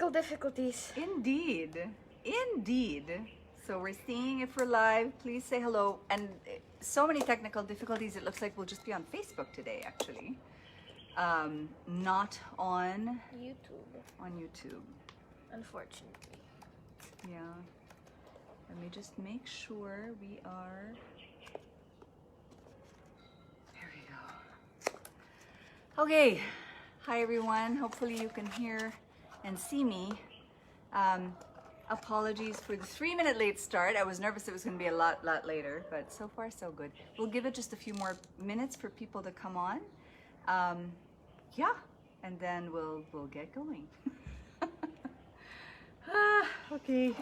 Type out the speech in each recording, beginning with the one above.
technical difficulties. Indeed. Indeed. So we're seeing if we're live. Please say hello. And so many technical difficulties, it looks like we'll just be on Facebook today, actually. Not on YouTube. On YouTube. Unfortunately. Yeah. Let me just make sure we are. There we go. Okay. Hi everyone. Hopefully you can hear and see me. Apologies for the 3-minute late start. I was nervous it was going to be a lot later, but so far so good. We'll give it just a few more minutes for people to come on. Yeah, and then we'll get going. Okay.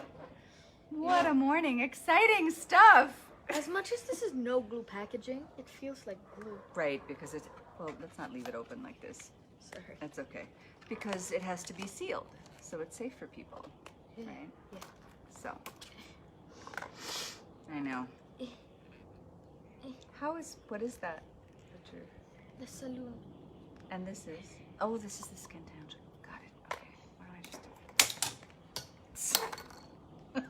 What a morning. Exciting stuff. As much as this is no glue packaging, it feels like glue. Right, because it's, well, let's not leave it open like this. Sorry. That's okay. Because it has to be sealed, so it's safe for people, right? Yeah. So, I know. What is that? The saloon. And this is, oh, this is the skin tangent. Got it, okay. What do I just do?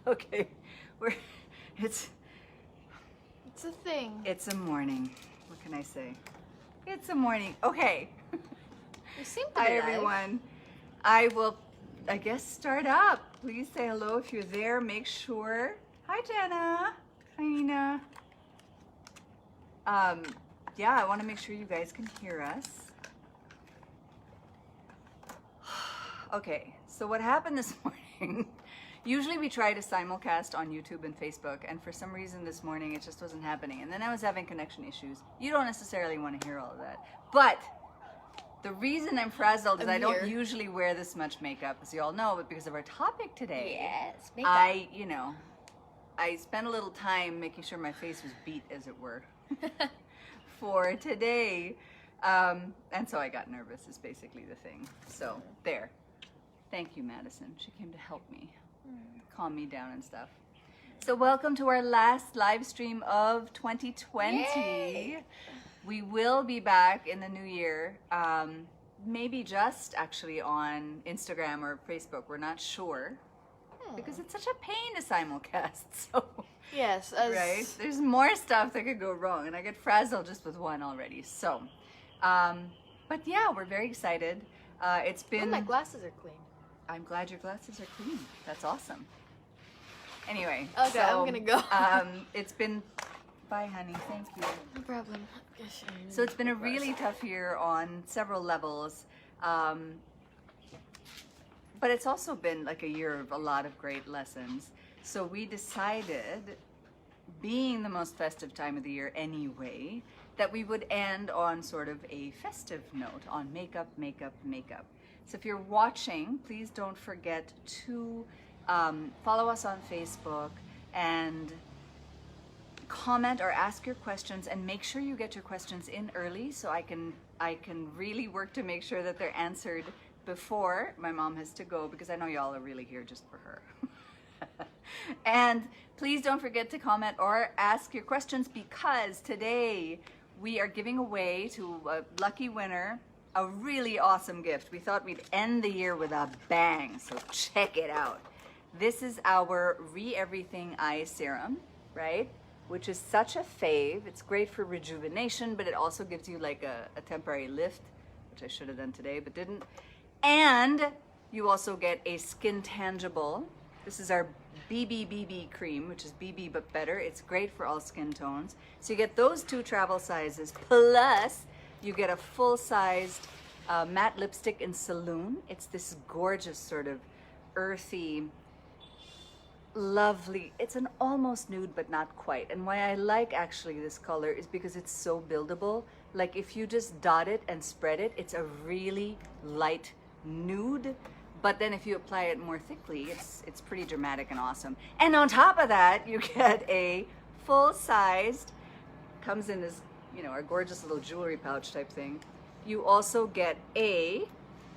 Okay, it's a thing. It's a morning. What can I say? It's a morning. Okay. You seem to be Hi live. everyone. I will, I guess, start up. Please say hello if you're there. Make sure. Hi Jenna. Hi Nina. Yeah, I want to make sure you guys can hear us. Okay, so what happened this morning? Usually we try to simulcast on YouTube and Facebook, and for some reason this morning it just wasn't happening. And then I was having connection issues. You don't necessarily want to hear all of that. But the reason I'm frazzled is I don't usually wear this much makeup, as you all know, but because of our topic today, yes, makeup. I spent a little time making sure my face was beat, as it were, for today. And so I got nervous, is basically the thing. So, there. Thank you, Madison. She came to help me, calm me down and stuff. So welcome to our last live stream of 2020. Yay! We will be back in the new year, maybe just actually on Instagram or Facebook. We're not sure because it's such a pain to simulcast. So yes, right? There's more stuff that could go wrong, and I get frazzled just with one already. So, but yeah, we're very excited. It's been. Oh, my glasses are clean. I'm glad your glasses are clean. That's awesome. Anyway, okay, so, I'm gonna go. It's been. Bye, honey. Thank you. No problem. So it's been a really tough year on several levels, but it's also been like a year of a lot of great lessons. So we decided, being the most festive time of the year anyway, that we would end on sort of a festive note on makeup, makeup, makeup. So if you're watching, please don't forget to follow us on Facebook and comment or ask your questions, and make sure you get your questions in early so I can really work to make sure that they're answered before my mom has to go, because I know y'all are really here just for her. And please don't forget to comment or ask your questions, because today we are giving away to a lucky winner a really awesome gift. We thought we'd end the year with a bang, so check it out. This is our Re-Everything Eye Serum, right? Which is such a fave. It's great for rejuvenation, but it also gives you like a temporary lift, which I should have done today, but didn't. And you also get a skin tangible. This is our BB cream, which is BB but better. It's great for all skin tones. So you get those 2 travel sizes, plus you get a full-sized matte lipstick in Saloon. It's this gorgeous sort of earthy, lovely, it's an almost nude but not quite. And why I like actually this color is because it's so buildable. Like if you just dot it and spread it, it's a really light nude, but then if you apply it more thickly, it's pretty dramatic and awesome. And on top of that, you get a full-sized, comes in this, you know, our gorgeous little jewelry pouch type thing. You also get a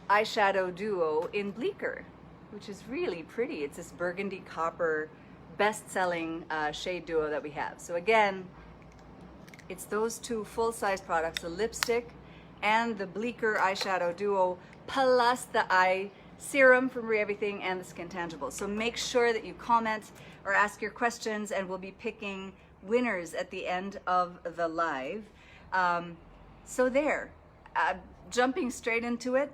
eyeshadow duo in Bleaker, which is really pretty. It's this burgundy copper best-selling shade duo that we have. So again, it's those 2 full-size products, the lipstick and the Bleaker eyeshadow duo, plus the eye serum from Everything and the Skin Tangible. So make sure that you comment or ask your questions, and we'll be picking winners at the end of the live. So there, jumping straight into it,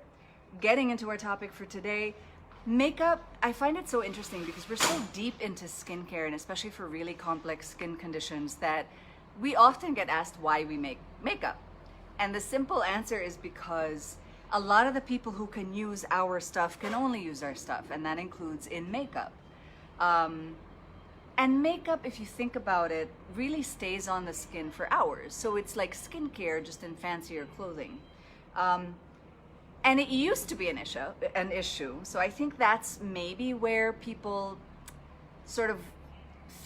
getting into our topic for today. Makeup, I find it so interesting because we're so deep into skincare, and especially for really complex skin conditions, that we often get asked why we make makeup. And the simple answer is because a lot of the people who can use our stuff can only use our stuff, and that includes in makeup. And makeup, if you think about it, really stays on the skin for hours. So it's like skincare, just in fancier clothing. And it used to be an issue. So I think that's maybe where people sort of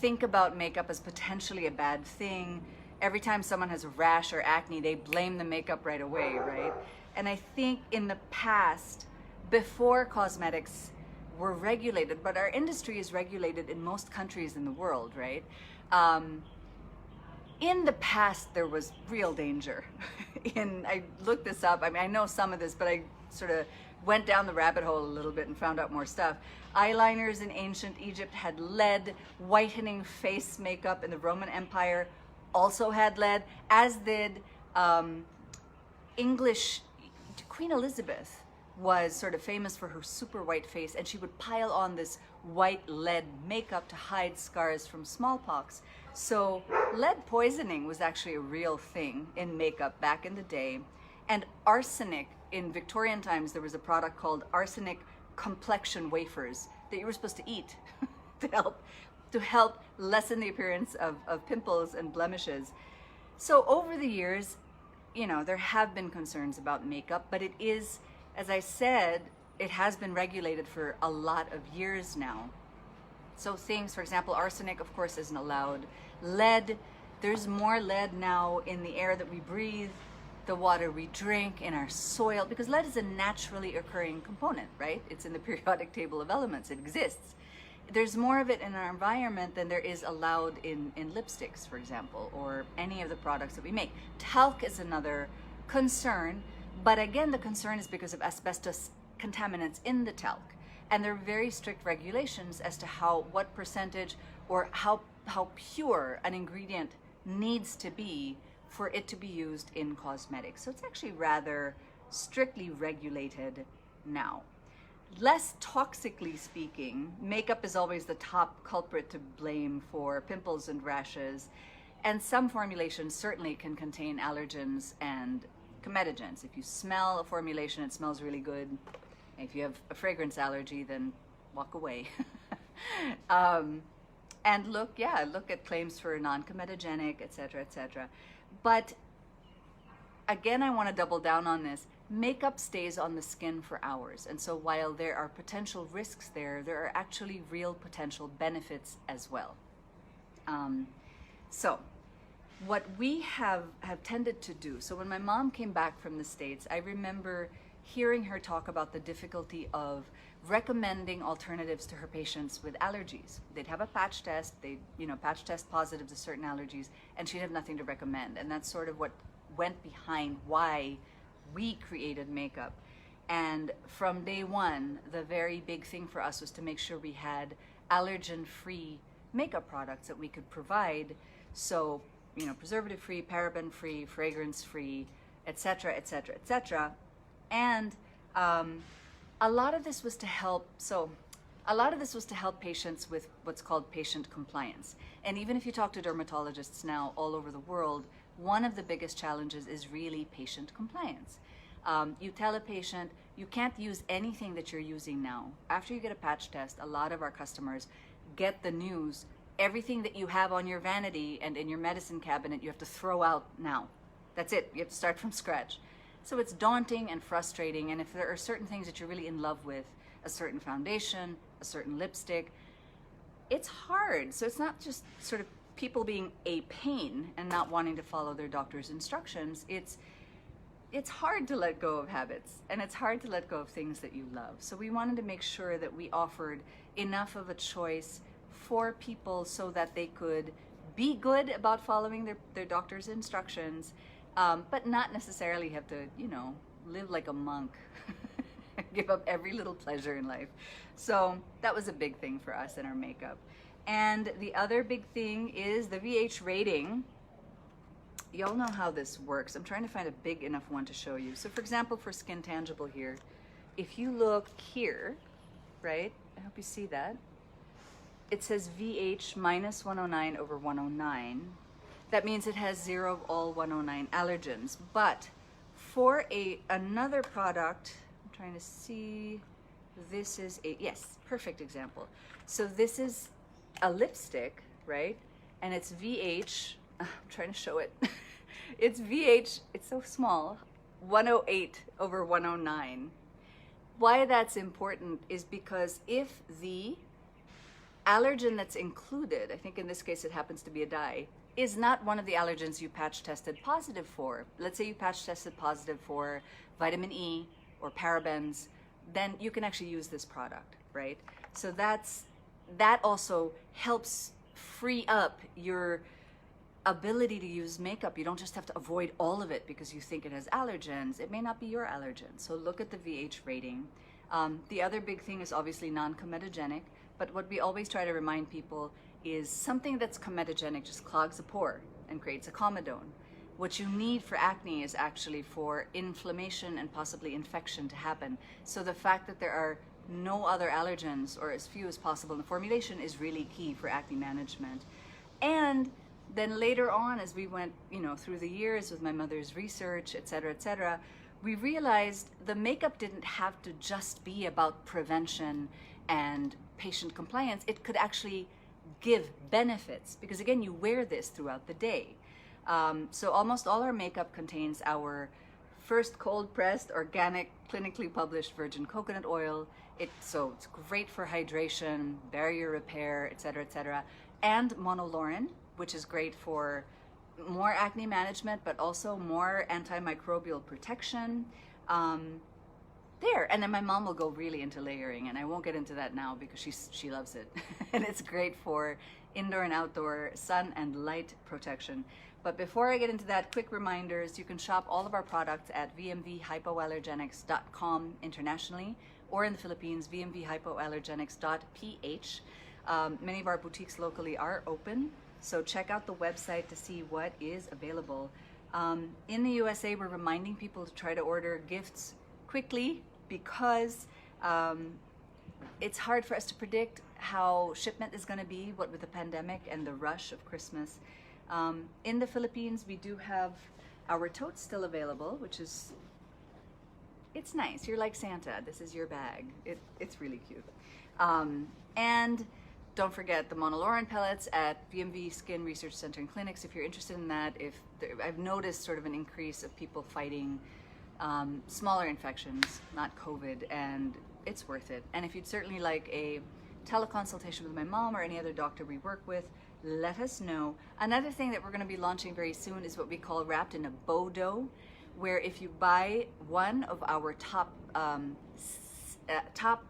think about makeup as potentially a bad thing. Every time someone has a rash or acne, they blame the makeup right away, right? And I think in the past, before cosmetics were regulated, but our industry is regulated in most countries in the world, right? In the past, there was real danger. I looked this up. I mean, I know some of this, but I sort of went down the rabbit hole a little bit and found out more stuff. Eyeliners in ancient Egypt had lead. Whitening face makeup in the Roman Empire also had lead, as did English. Queen Elizabeth was sort of famous for her super white face, and she would pile on this white lead makeup to hide scars from smallpox. So lead poisoning was actually a real thing in makeup back in the day. And arsenic, in Victorian times, there was a product called arsenic complexion wafers that you were supposed to eat to help lessen the appearance of pimples and blemishes. So over the years, you know, there have been concerns about makeup, but it is, as I said, it has been regulated for a lot of years now. So things, for example, arsenic, of course, isn't allowed. Lead, there's more lead now in the air that we breathe, the water we drink, in our soil, because lead is a naturally occurring component, right? It's in the periodic table of elements, it exists. There's more of it in our environment than there is allowed in lipsticks, for example, or any of the products that we make. Talc is another concern, but again, the concern is because of asbestos contaminants in the talc. And there are very strict regulations as to what percentage or how pure an ingredient needs to be for it to be used in cosmetics. So it's actually rather strictly regulated now. Less toxically speaking, makeup is always the top culprit to blame for pimples and rashes, and some formulations certainly can contain allergens and comedogenics. If you smell a formulation, it smells really good. If you have a fragrance allergy, then walk away. And look at claims for non-comedogenic, etc., etc. But again, I want to double down on this. Makeup stays on the skin for hours. And so while there are potential risks there are actually real potential benefits as well. So what we have tended to do, so when my mom came back from the States, I remember hearing her talk about the difficulty of recommending alternatives to her patients with allergies. They'd have a patch test, patch test positive to certain allergies, and she'd have nothing to recommend. And that's sort of what went behind why we created makeup. And from day one, the very big thing for us was to make sure we had allergen-free makeup products that we could provide. So, preservative-free, paraben-free, fragrance-free, etc., etc., etc. And a lot of this was to help. So, a lot of this was to help patients with what's called patient compliance. And even if you talk to dermatologists now all over the world, one of the biggest challenges is really patient compliance. You tell a patient, you can't use anything that you're using now. After you get a patch test, a lot of our customers get the news, everything that you have on your vanity and in your medicine cabinet, you have to throw out now. That's it, you have to start from scratch. So it's daunting and frustrating, and if there are certain things that you're really in love with, a certain foundation, a certain lipstick, it's hard. So it's not just sort of people being a pain and not wanting to follow their doctor's instructions. It's hard to let go of habits, and it's hard to let go of things that you love. So we wanted to make sure that we offered enough of a choice for people so that they could be good about following their doctor's instructions, but not necessarily have to, live like a monk give up every little pleasure in life. So that was a big thing for us in our makeup. And the other big thing is the VH rating. Y'all know how this works. I'm trying to find a big enough one to show you. So for example, for Skin Tangible here, if you look here, right? I hope you see that. It says VH minus 109 over 109. That means it has 0 of all 109 allergens. But for another product, I'm trying to see, this is yes, perfect example. So this is a lipstick, right? And it's VH, I'm trying to show it. It's VH, it's so small, 108 over 109. Why that's important is because if the allergen that's included, I think in this case it happens to be a dye, is not one of the allergens you patch tested positive for. Let's say you patch tested positive for vitamin E or parabens, then you can actually use this product, right? So that also helps free up your ability to use makeup. You don't just have to avoid all of it because you think it has allergens. It may not be your allergen. So look at the VH rating. The other big thing is obviously non-comedogenic, but what we always try to remind people is something that's comedogenic just clogs a pore and creates a comedone. What you need for acne is actually for inflammation and possibly infection to happen. So the fact that there are no other allergens, or as few as possible in the formulation, is really key for acne management. And then later on, as we went, through the years with my mother's research, et cetera, we realized the makeup didn't have to just be about prevention and patient compliance. It could actually give benefits because, again, you wear this throughout the day. So almost all our makeup contains our first cold-pressed, organic, clinically published virgin coconut oil. So it's great for hydration, barrier repair, et cetera, and monolaurin, which is great for more acne management, but also more antimicrobial protection. And then my mom will go really into layering, and I won't get into that now because she loves it. And it's great for indoor and outdoor sun and light protection. But before I get into that, quick reminders: you can shop all of our products at vmvhypoallergenics.com internationally, or in the Philippines, vmvhypoallergenics.ph. Many of our boutiques locally are open, so check out the website to see what is available. In the USA, we're reminding people to try to order gifts quickly because it's hard for us to predict how shipment is going to be, what with the pandemic and the rush of Christmas. In the Philippines, we do have our totes still available, which is, it's nice. You're like Santa. This is your bag. It's really cute. And don't forget the monolaurin pellets at VMV Skin Research Center and clinics if you're interested in that. I've noticed sort of an increase of people fighting smaller infections, not COVID, and it's worth it. And if you'd certainly like a teleconsultation with my mom or any other doctor we work with, let us know. Another thing that we're going to be launching very soon is what we call wrapped in a bow dough, where if you buy one of our top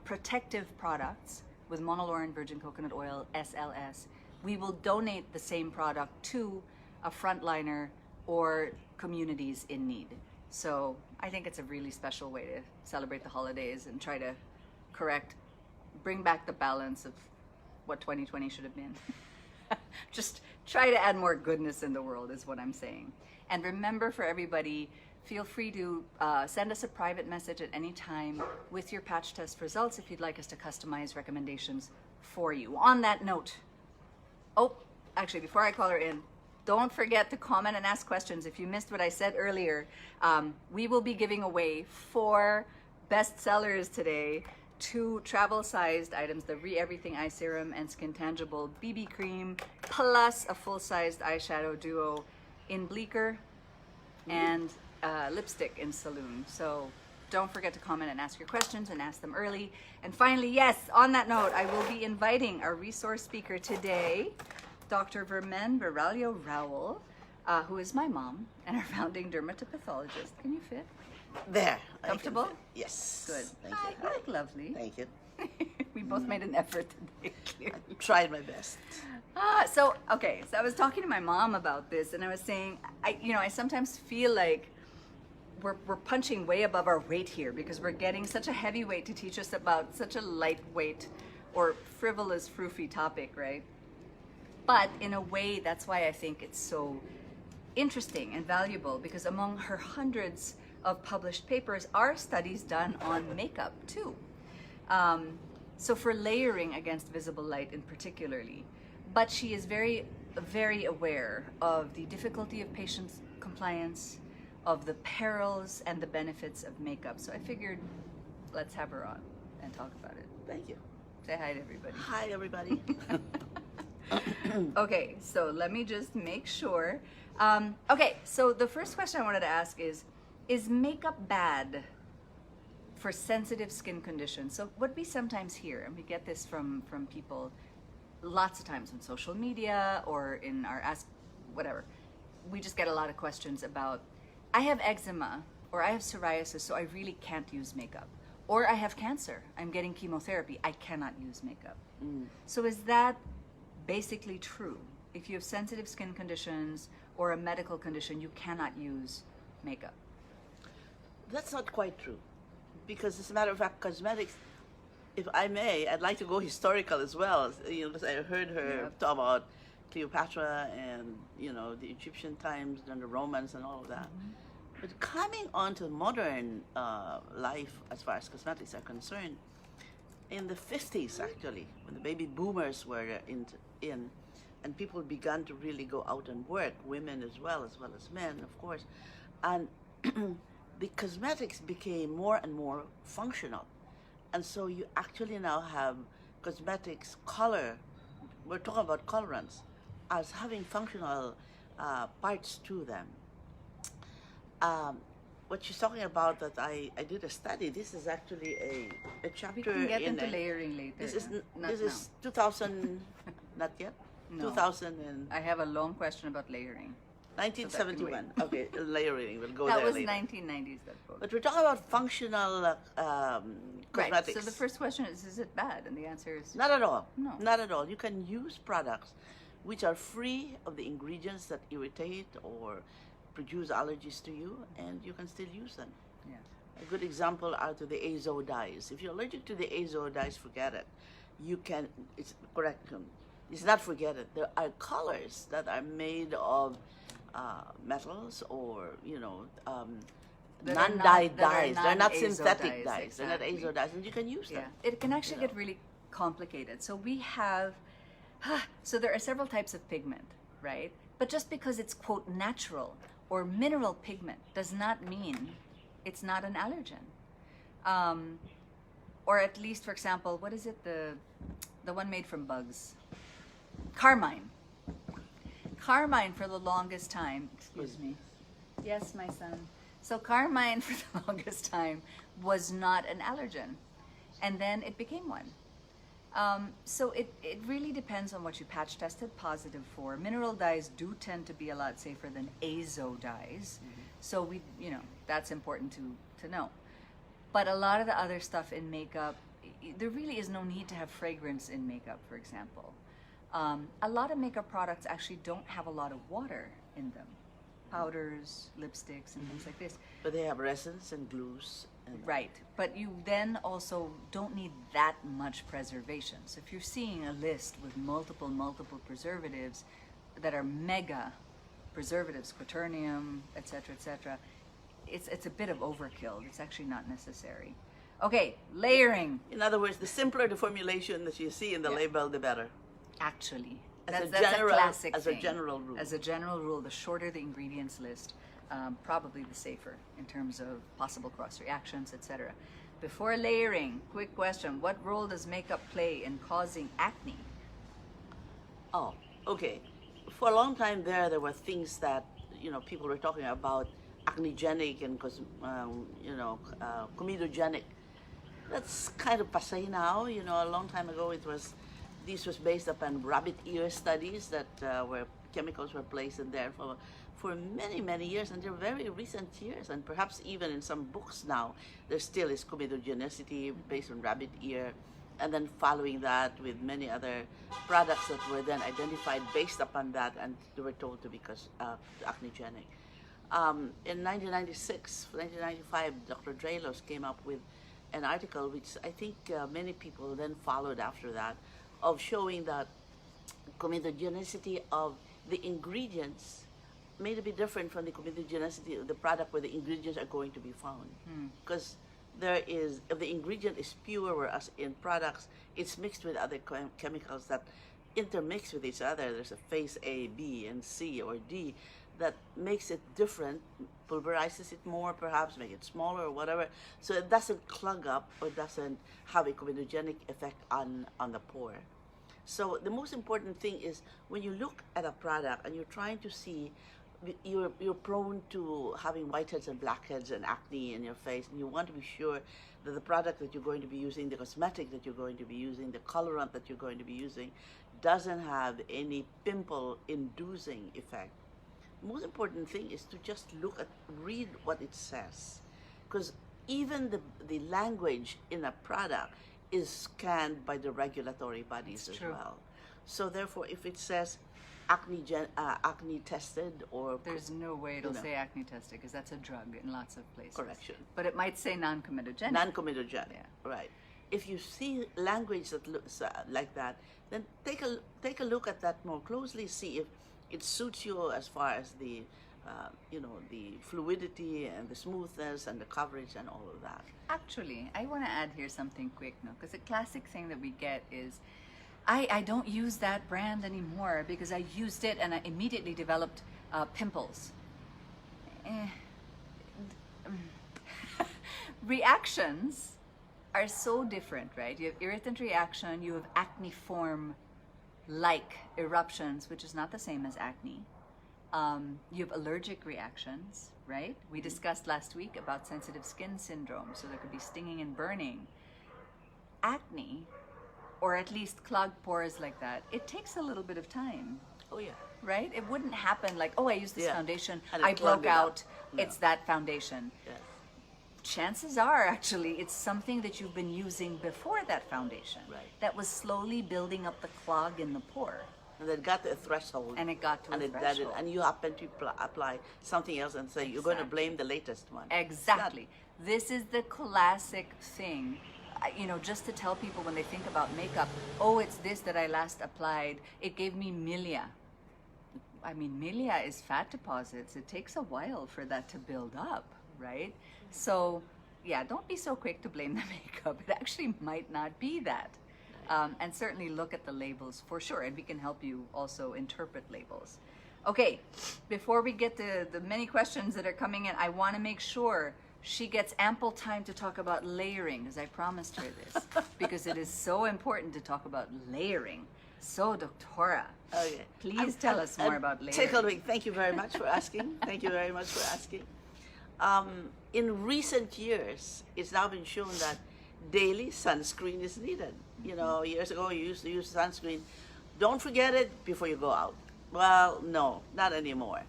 protective products with monolaurin virgin coconut oil, SLS, we will donate the same product to a frontliner or communities in need. So I think it's a really special way to celebrate the holidays and try to bring back the balance of what 2020 should have been. Just try to add more goodness in the world is what I'm saying. And remember, for everybody, feel free to send us a private message at any time with your patch test results if you'd like us to customize recommendations for you. On that note, actually, before I call her in, don't forget to comment and ask questions. If you missed what I said earlier, we will be giving away 4 bestsellers today, 2 travel-sized items, the Re-Everything Eye Serum and Skin Tangible BB Cream, plus a full-sized eyeshadow duo in Bleecker and lipstick in Saloon. So don't forget to comment and ask your questions and ask them early. And finally, yes, on that note, I will be inviting our resource speaker today, Dr. Vermen Viralio Rowell, who is my mom and our founding dermatopathologist. Can you fit? There. Comfortable? Yes. Good. Thank Hi, you. you look lovely. Thank you. We both made an effort today, clearly. I tried my best. So I was talking to my mom about this, and I was saying, I sometimes feel like we're punching way above our weight here because we're getting such a heavy weight to teach us about such a lightweight or frivolous, froofy topic, right? But in a way, that's why I think it's so interesting and valuable, because among her hundreds of published papers are studies done on makeup too. So for layering against visible light in particularly, but she is very, very aware of the difficulty of patient compliance, of the perils and the benefits of makeup. So I figured let's have her on and talk about it. Thank you. Say hi to everybody. Hi, everybody. Okay, so let me just make sure. Okay, so the first question I wanted to ask is makeup bad for sensitive skin conditions? So what we sometimes hear, and we get this from people lots of times on social media or in our Ask whatever, we just get a lot of questions about, I have eczema or I have psoriasis, so I really can't use makeup. Or I have cancer, I'm getting chemotherapy, I cannot use makeup. So is that basically true? If you have sensitive skin conditions or a medical condition, you cannot use makeup? That's not quite true. Because as a matter of fact, cosmetics, if I may, I'd like to go historical as well. You know, because I heard her talk about Cleopatra and, you know, the Egyptian times and the Romans and all of that. But coming on to modern life as far as cosmetics are concerned, in the 50s actually, when the baby boomers were in and people began to really go out and work, women as well as men, of course, and the cosmetics became more and more functional. And so you actually now have cosmetics color, we're talking about colorants, as having functional parts to them. What she's talking about, that I did a study, this is actually a chapter. We can get in into layering later. This is, Not this now. is 2000, not yet? No. 2000 and I have a long question about layering. 1971. Okay, layering, we'll go That there was later. 1990s, that book. But we're talking about functional Right, cosmetics. so the first question is it bad? And the answer is Not at all. No. Not at all. You can use products which are free of the ingredients that irritate or produce allergies to you, and you can still use them. Yeah. A good example are to the azo dyes. If you're allergic to the azo dyes, forget it. You can, it's correct, it's not forget it. There are colors that are made of metals or, you know, That are non-dyed not- that are dyes. They're not non-azo synthetic dyes, dyes. They're not exactly. azo dyes, and you can use them. Yeah, it can actually you know. get really complicated. So we have, so there are several types of pigment, right? But just because it's, quote, natural or mineral pigment does not mean it's not an allergen. Or at least, for example, what is it, the one made from bugs? Carmine. Carmine for the longest time, excuse me. Yes, my son. So carmine for the longest time was not an allergen. And then it became one. So it really depends on what you patch tested positive for. Mineral dyes do tend to be a lot safer than azo dyes. So we, you know, that's important to know. But a lot of the other stuff in makeup, there really is no need to have fragrance in makeup, for example. A lot of makeup products actually don't have a lot of water in them. Powders, lipsticks, and things like this. But they have resins and glues. And Right, but you then also don't need that much preservation. So if you're seeing a list with multiple preservatives that are mega preservatives, quaternium, etc., it's a bit of overkill. It's actually not necessary. Okay, layering. In other words, the simpler the formulation that you see in the Yeah. label, the better. Actually, As that's a general- a classic as a thing. general rule. As a general rule, the shorter the ingredients list, probably the safer in terms of possible cross reactions, etc. Before layering, quick question: what role does makeup play in causing acne? Oh, okay. For a long time there were things that, you know, people were talking about acnegenic and, comedogenic. That's kind of passé now. You know, a long time ago this was based upon rabbit ear studies that where chemicals were placed in there for many years, and they're very recent years, and perhaps even in some books now there still is comedogenicity based on rabbit ear, and then following that with many other products that were then identified based upon that, and they were told to be acnegenic. In 1996, 1995, Dr. Drelos came up with an article which I think many people then followed after that, of showing that comedogenicity of the ingredients may be different from the comedogenicity of the product where the ingredients are going to be found. Because there is, if the ingredient is pure, whereas in products it's mixed with other chemicals that intermix with each other. There's a phase A, B, and C or D that makes it different, pulverizes it more, perhaps make it smaller or whatever, so it doesn't clog up or doesn't have a comedogenic effect on the pore. So the most important thing is when you look at a product and you're trying to see, you're prone to having whiteheads and blackheads and acne in your face, and you want to be sure that the product that you're going to be using, the cosmetic that you're going to be using, the colorant that you're going to be using, doesn't have any pimple-inducing effect. The most important thing is to just read what it says, because even the language in a product is scanned by the regulatory bodies as well. So therefore, if it says acne tested, or there's no way it'll say acne tested, because that's a drug in lots of places. Correction. But it might say non-comedogenic. Non-comedogenic, right. If you see language that looks like that, then take a look at that more closely, see if it suits you as far as the the fluidity and the smoothness and the coverage and all of that. Actually, I want to add here something quick, because a classic thing that we get is, I don't use that brand anymore because I used it and I immediately developed pimples. Reactions are so different, right? You have irritant reaction, you have acneiform-like eruptions, which is not the same as acne. You have allergic reactions, right? We discussed last week about sensitive skin syndrome, so there could be stinging and burning. Acne, or at least clogged pores like that, it takes a little bit of time. Oh yeah. Right? It wouldn't happen like, oh, I used this foundation, and I broke out, no. It's that foundation. Yes. Chances are, actually, it's something that you've been using before that foundation. Right. That was slowly building up the clog in the pore. And it got to a threshold. And it got to a threshold. And you happen to apply something else and say you're going to blame the latest one. Exactly. This is the classic thing. Just to tell people when they think about makeup, oh, it's this that I last applied. It gave me milia. I mean, milia is fat deposits. It takes a while for that to build up, right? So, yeah, don't be so quick to blame the makeup. It actually might not be that. And certainly look at the labels for sure, and we can help you also interpret labels. Okay, before we get to the many questions that are coming in, I want to make sure she gets ample time to talk about layering, because I promised her this, because it is so important to talk about layering. So, Doctora, please tell us more about layering. Tickling. Thank you very much for asking. Thank you very much for asking. In recent years, it's now been shown that daily sunscreen is needed. Years ago you used to use sunscreen. Don't forget it before you go out. Well, no, not anymore.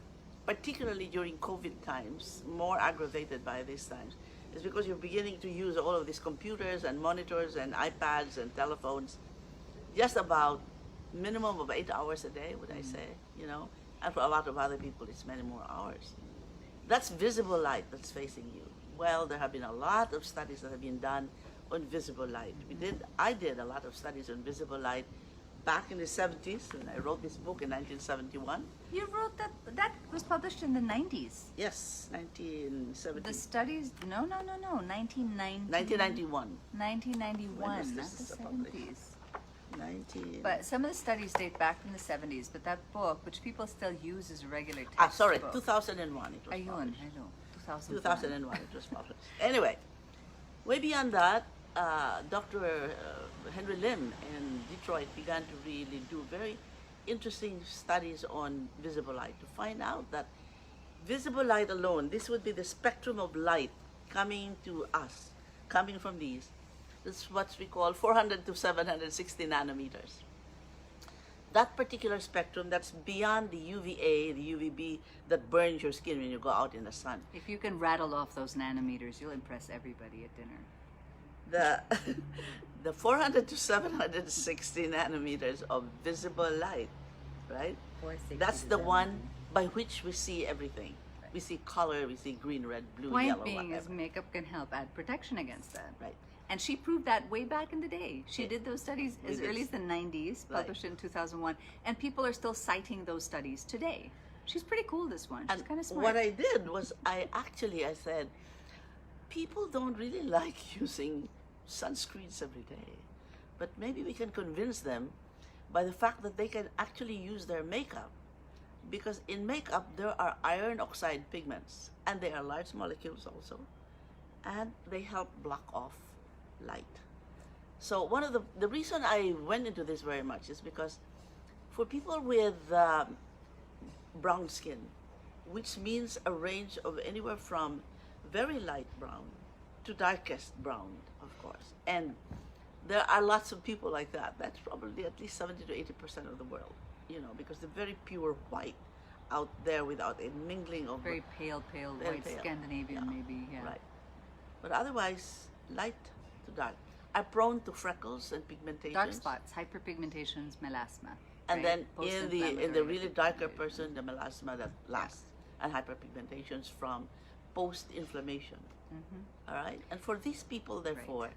Particularly during COVID times, more aggravated by these times, is because you're beginning to use all of these computers and monitors and iPads and telephones just about minimum of 8 hours a day, would I say, and for a lot of other people it's many more hours. That's visible light that's facing you. Well, there have been a lot of studies that have been done on visible light. I did a lot of studies on visible light back in the 70s, and I wrote this book in 1971. You wrote that was published in the 90s. Yes, 1970. The studies, no, 1990. 1991. 1991, not the 70s. But some of the studies date back from the 70s, but that book, which people still use as a regular textbook. Sorry, 2001 it was Ayun, published. hello, 2001 it was published. Anyway, way beyond that, Dr. Henry Lim in Detroit began to really do very interesting studies on visible light to find out that visible light alone, this would be the spectrum of light coming to us, coming from these. This is what we call 400 to 760 nanometers. That particular spectrum, that's beyond the UVA, the UVB that burns your skin when you go out in the sun. If you can rattle off those nanometers, you'll impress everybody at dinner. The 400 to 760 nanometers of visible light, right? That's the one by which we see everything. we see color, we see green, red, blue, Point yellow, being is whatever. makeup can help add protection against that. Right. And she proved that way back in the day. She Yeah. did those studies as With early this- as the 90s, Right. published in 2001, and people are still citing those studies today. She's pretty cool, this one. She's And kind of smart. what I did was I said, people don't really like using sunscreens every day, but maybe we can convince them by the fact that they can actually use their makeup, because in makeup there are iron oxide pigments, and they are large molecules also, and they help block off light. So one of the reason I went into this very much is because for people with brown skin, which means a range of anywhere from very light brown to darkest brown, of course. And there are lots of people like that. That's probably at least 70 to 80% of the world, you know, because they're very pure white out there without a mingling of Very pale, Very white, pale. Scandinavian Yeah. maybe, yeah. Right. But otherwise, light to dark. Are prone to freckles and pigmentation. Dark spots, hyperpigmentations, melasma. And right? then in the Post-inflammatory really darker hyperpigmentation. person, the melasma that lasts, and hyperpigmentations from post-inflammation. Mhm. All right. And for these people, therefore,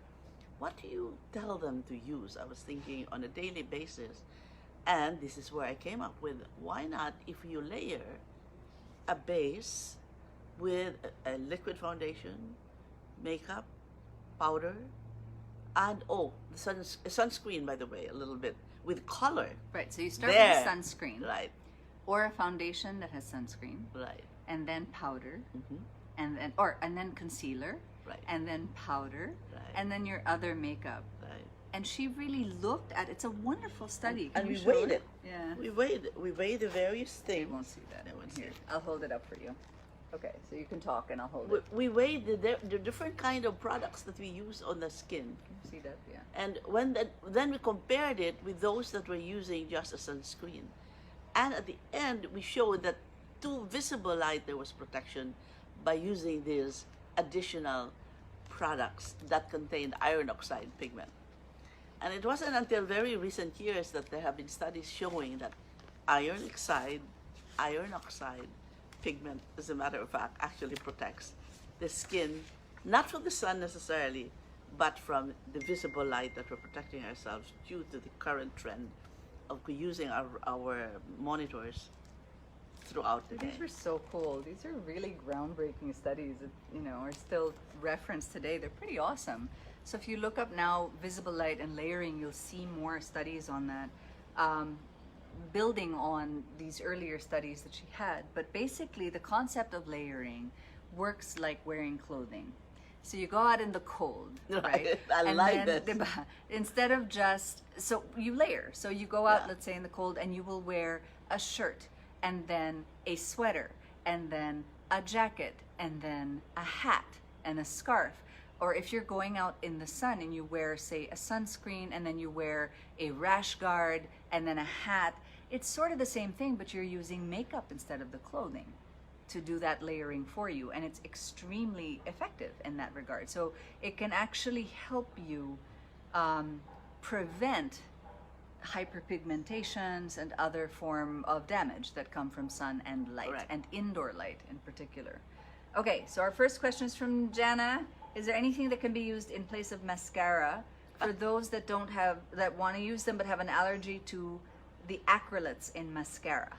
what do you tell them to use? I was thinking on a daily basis, and this is where I came up with: why not if you layer a base with a liquid foundation, makeup, powder, and sunscreen, by the way, a little bit with color. Right, so you start There. with a sunscreen Right. or a foundation that has sunscreen, Right. and then powder, Mm-hmm. and then concealer, Right. and then powder, Right. and then your other makeup. Right. And she really looked at it's a wonderful study. Can And you we show weighed it. Yeah. We weigh the various You things. won't see that. They won't Here, see it. I'll hold it up for you. Okay, so you can talk and I'll hold We, it. we weigh the different kind of products that we use on the skin. Can you see that? Yeah. And then we compared it with those that were using just a sunscreen. And at the end, we showed that to visible light, there was protection by using these additional products that contained iron oxide pigment. And it wasn't until very recent years that there have been studies showing that iron oxide pigment, as a matter of fact, actually protects the skin, not from the sun necessarily, but from the visible light that we're protecting ourselves due to the current trend of using our monitors throughout the day. These were so cool. These are really groundbreaking studies that, are still referenced today. They're pretty awesome. So if you look up now visible light and layering, you'll see more studies on that, building on these earlier studies that she had. But basically, the concept of layering works like wearing clothing. So you go out in the cold, right? I and like then, this. diba, instead of so you layer. So you go out, Yeah. let's say in the cold, and you will wear a shirt, and then a sweater, and then a jacket, and then a hat and a scarf. Or if you're going out in the sun and you wear, say, a sunscreen, and then you wear a rash guard, and then a hat, it's sort of the same thing, but you're using makeup instead of the clothing to do that layering for you, and it's extremely effective in that regard. So it can actually help you prevent hyperpigmentations and other form of damage that come from sun and light, Correct. and indoor light in particular. Okay, so our first question is from Jana. Is there anything that can be used in place of mascara for those that want to use them but have an allergy to the acrylates in mascara?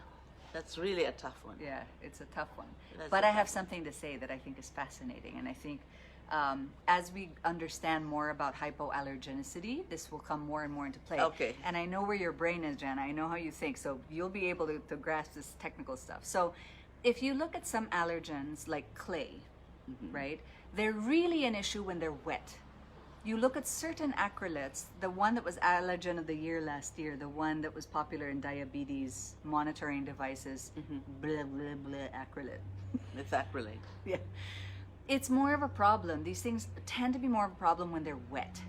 That's really a tough one. Yeah, it's a tough one. That's But a I have tough something to say that I think is fascinating. And I think as we understand more about hypoallergenicity, this will come more and more into play. Okay. And I know where your brain is, Jana. I know how you think. So you'll be able to grasp this technical stuff. So if you look at some allergens like clay, right, they're really an issue when they're wet. You look at certain acrylates, the one that was allergen of the year last year, the one that was popular in diabetes monitoring devices, blah, blah, blah, acrylate. It's acrylate. Yeah. It's more of a problem. These things tend to be more of a problem when they're wet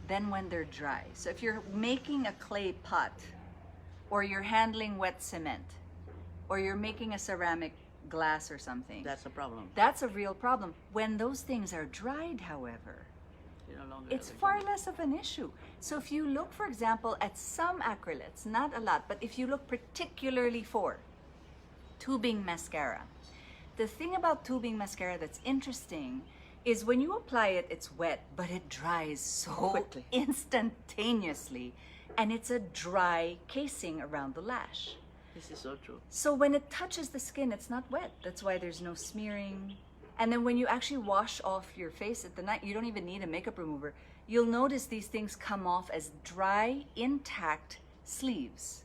than when they're dry. So if you're making a clay pot, or you're handling wet cement, or you're making a ceramic glass or something, That's a problem. that's a real problem. When those things are dried, however, You're no longer it's allergic. far less of an issue. So if you look, for example, at some acrylates, not a lot, but if you look particularly for tubing mascara, the thing about tubing mascara that's interesting is when you apply it, it's wet, but it dries so Quickly. instantaneously, and it's a dry casing around the lash. This is so true. So when it touches the skin, it's not wet. That's why there's no smearing. And then when you actually wash off your face at the night, you don't even need a makeup remover. You'll notice these things come off as dry, intact sleeves.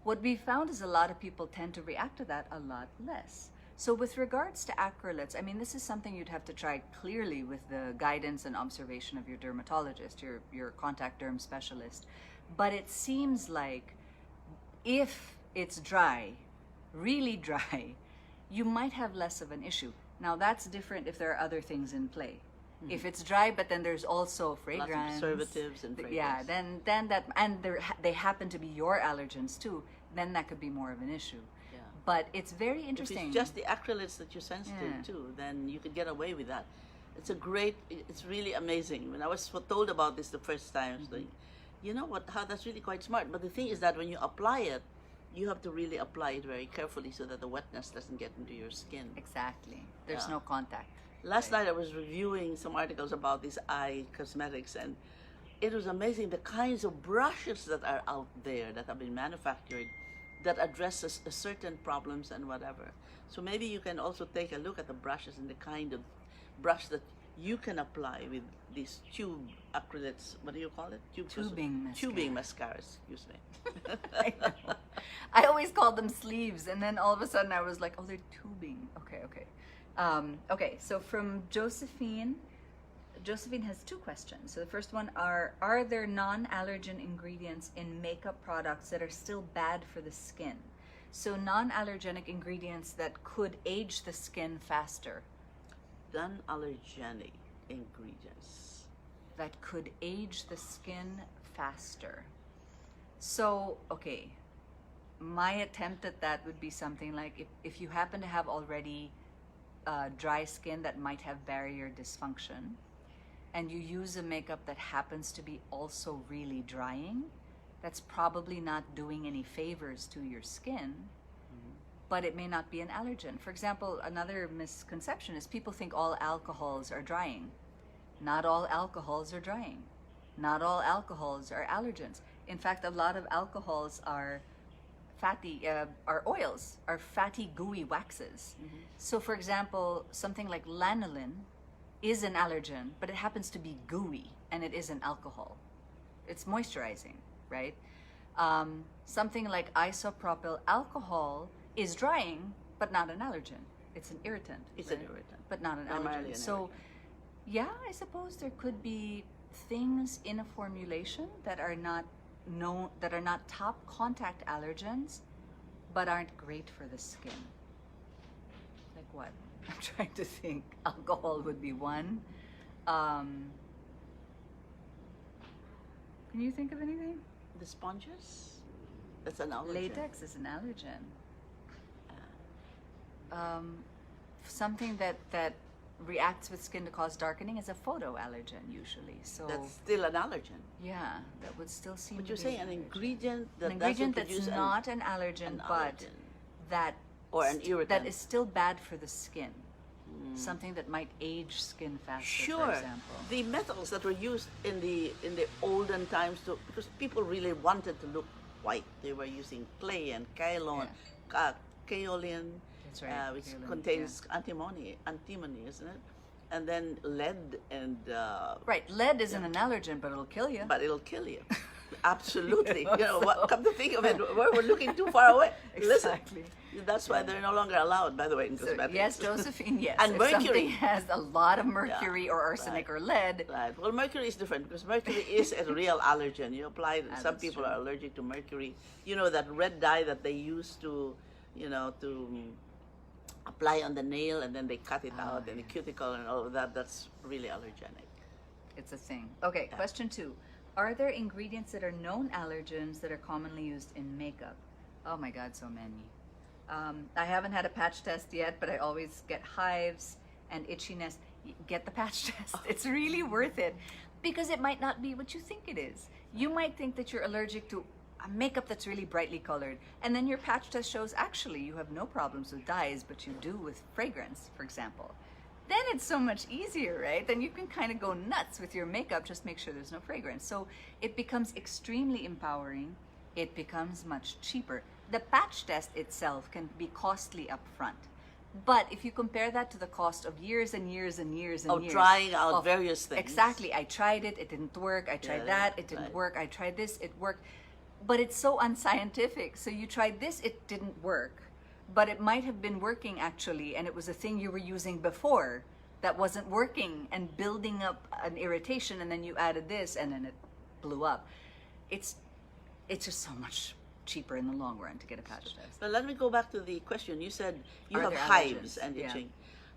What we found is a lot of people tend to react to that a lot less. So with regards to acrylates, I mean, this is something you'd have to try clearly with the guidance and observation of your dermatologist, your contact derm specialist. But it seems like if it's dry, really dry, you might have less of an issue. Now that's different if there are other things in play. If it's dry, but then there's also fragrance, Lots of preservatives and fragrance. yeah, then that, and they happen to be your allergens too, then that could be more of an issue. Yeah. But it's very If interesting. it's just the acrylates that you're sensitive Yeah. to, then you could get away with that. It's really amazing. When I was told about this the first time, I was like, you know what, how that's really quite smart. But the thing is that when you apply it, you have to really apply it very carefully so that the wetness doesn't get into your skin. Exactly. There's Yeah. no contact. Last night I was reviewing some articles about these eye cosmetics, and it was amazing the kinds of brushes that are out there that have been manufactured that addresses a certain problems and whatever. So maybe you can also take a look at the brushes and the kind of brush that you can apply with these tube acrylates. What do you call it? Tubing mascara. Tubing mascaras. Excuse me. I know. I always called them sleeves, and then all of a sudden I was like, oh, they're tubing. Okay. Okay, so from Josephine has two questions. So the first one are there non-allergen ingredients in makeup products that are still bad for the skin? So non-allergenic ingredients that could age the skin faster. Non-allergenic ingredients. That could age the skin faster. So, okay, my attempt at that would be something like if you happen to have already dry skin that might have barrier dysfunction, and you use a makeup that happens to be also really drying, that's probably not doing any favors to your skin, but it may not be an allergen. For example, another misconception is people think all alcohols are drying. Not all alcohols are drying. Not all alcohols are allergens. In fact, a lot of alcohols are fatty, are oils, are fatty, gooey waxes. So for example, something like lanolin is an allergen, but it happens to be gooey, and it is an alcohol. It's moisturizing, right? Something like isopropyl alcohol is drying, but not an allergen. It's an irritant. It's right? an irritant. But not an Primarily allergen. an So, irritant. yeah, I suppose there could be things in a formulation that are not known, that are not top contact allergens, but aren't great for the skin. Like what? I'm trying to think. Alcohol would be one. Can you think of anything? The sponges? That's an allergen. Latex is an allergen. Something that reacts with skin to cause darkening is a photoallergen usually. So That's still an allergen. yeah, that would still seem But to you're be saying an allergen. ingredient that An ingredient doesn't that's produce not an allergen, an but allergen. that Or an that irritant. is still bad for the skin. Something that might age skin faster, Sure. for example. The metals that were used in the olden times because people really wanted to look white. They were using clay and kaolin, kaolin, That's right, which kaolin, contains antimony, isn't it? And then lead and Right, lead isn't an allergen, but it'll kill you. but it'll kill you. Absolutely. You know, what, come to think of it, we're looking too far away. Exactly. Listen, that's why they're no longer allowed, by the way, in So, cosmetics. yes, Josephine, yes. And if mercury. something has a lot of mercury or arsenic or lead, Right. Well, mercury is different because mercury is a real allergen. You apply it. Some that's people true. are allergic to mercury. You know that red dye that they use to, apply on the nail and then they cut it out and the cuticle and all of that. That's really allergenic. it's a thing. Okay, question 2. Are there ingredients that are known allergens that are commonly used in makeup? Oh my God, so many. I haven't had a patch test yet, but I always get hives and itchiness. Get the patch test. It's really worth it because it might not be what you think it is. You might think that you're allergic to a makeup that's really brightly colored, and then your patch test shows actually you have no problems with dyes, but you do with fragrance, for example. Then it's so much easier, right? Then you can kind of go nuts with your makeup, just make sure there's no fragrance. So it becomes extremely empowering. It becomes much cheaper. The patch test itself can be costly up front. But if you compare that to the cost of years and years and years and years trying out various things. Exactly. I tried it didn't work. I tried that, it didn't work. I tried this, it worked. But it's so unscientific. So you tried this, it didn't work. But it might have been working actually, and it was a thing you were using before that wasn't working and building up an irritation, and then you added this and then it blew up. It's just so much cheaper in the long run to get a patch test. But let me go back to the question. You said you Are have there hives allergens? and Yeah. itching.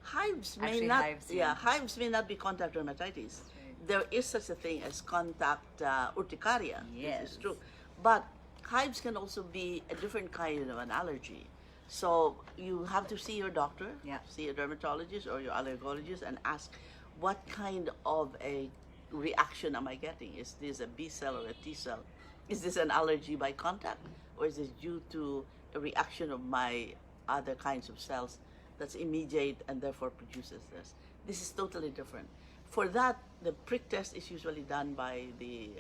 Hives may Actually, not. hives, yeah. Hives may not be contact dermatitis. right. There is such a thing as contact urticaria. Yes. This is true. But hives can also be a different kind of an allergy. So you have to see your doctor, Yeah. see a dermatologist or your allergologist, and ask what kind of a reaction am I getting? Is this a B cell or a T cell? Is this an allergy by contact, or is this due to a reaction of my other kinds of cells that's immediate and therefore produces this? This is totally different. For that, the prick test is usually done by the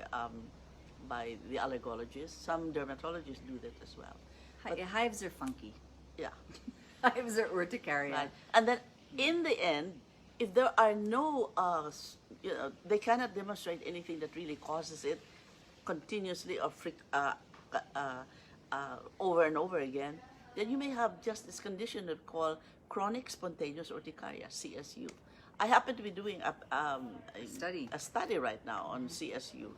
allergologist. Some dermatologists do that as well. Hives are funky. Yeah. Hives are urticaria. Right. And then in the end, if there are no, they cannot demonstrate anything that really causes it continuously or over and over again, then you may have just this condition that called chronic spontaneous urticaria, CSU. I happen to be doing a study right now on CSU,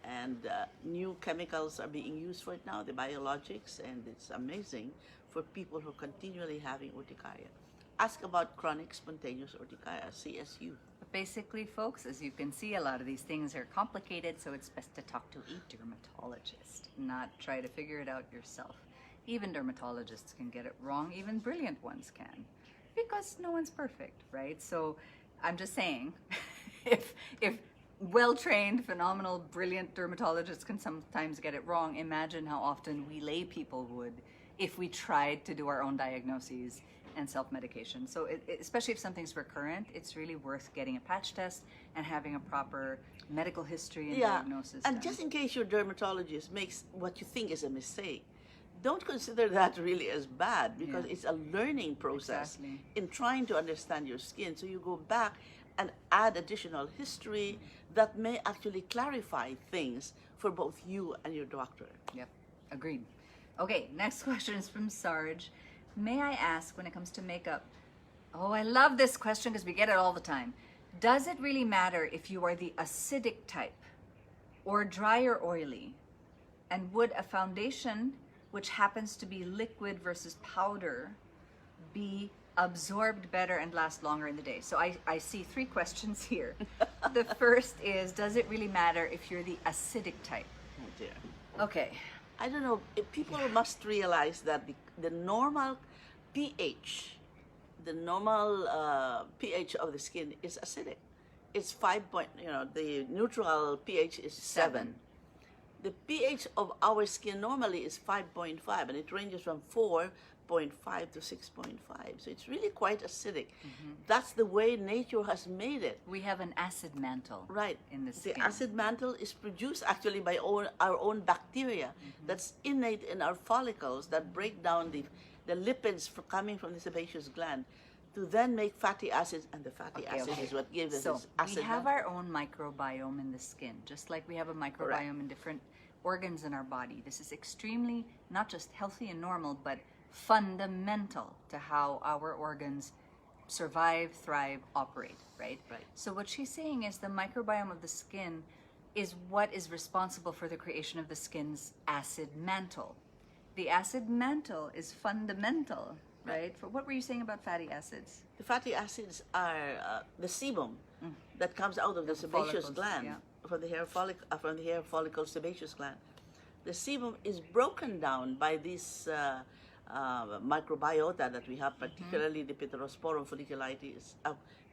and new chemicals are being used for it now, the biologics, and it's amazing for people who are continually having urticaria. Ask about chronic spontaneous urticaria, CSU. But basically, folks, as you can see, a lot of these things are complicated, so it's best to talk to a dermatologist, not try to figure it out yourself. Even dermatologists can get it wrong, even brilliant ones can, because no one's perfect, right? So I'm just saying, if well-trained, phenomenal, brilliant dermatologists can sometimes get it wrong, imagine how often we lay people would if we tried to do our own diagnoses and self-medication. So especially if something's recurrent, it's really worth getting a patch test and having a proper medical history and diagnosis and done. just in case your dermatologist makes what you think is a mistake, don't consider that really as bad, because it's a learning process in trying to understand your skin. So you go back and add additional history that may actually clarify things for both you and your doctor. Yep, agreed. Okay, next question is from Sarge. May I ask, when it comes to makeup, oh, I love this question because we get it all the time. Does it really matter if you are the acidic type or dry or oily? And would a foundation, which happens to be liquid versus powder, be absorbed better and last longer in the day? So I see three questions here. The first is, does it really matter if you're the acidic type? Oh dear. Okay. I don't know. People must realize that the normal pH, pH of the skin is acidic. It's 5 point. The neutral pH is 7. The pH of our skin normally is 5.5, and it ranges from 4.5 to 6.5. So it's really quite acidic. That's the way nature has made it. We have an acid mantle in the skin. The acid mantle is produced actually by our own bacteria that's innate in our follicles that break down the lipids coming from the sebaceous gland to then make fatty acids, and the fatty acid is what gives us this acid we have mantle. our own microbiome in the skin, just like we have a microbiome in different organs in our body. This is extremely not just healthy and normal, but fundamental to how our organs survive, thrive, operate, right? So what she's saying is the microbiome of the skin is what is responsible for the creation of the skin's acid mantle. The acid mantle is fundamental, right? For what were you saying about fatty acids? The fatty acids are the sebum that comes out of the sebaceous gland, from the hair follicle sebaceous gland. The sebum is broken down by this microbiota that we have, particularly the Pityrosporum folliculitis,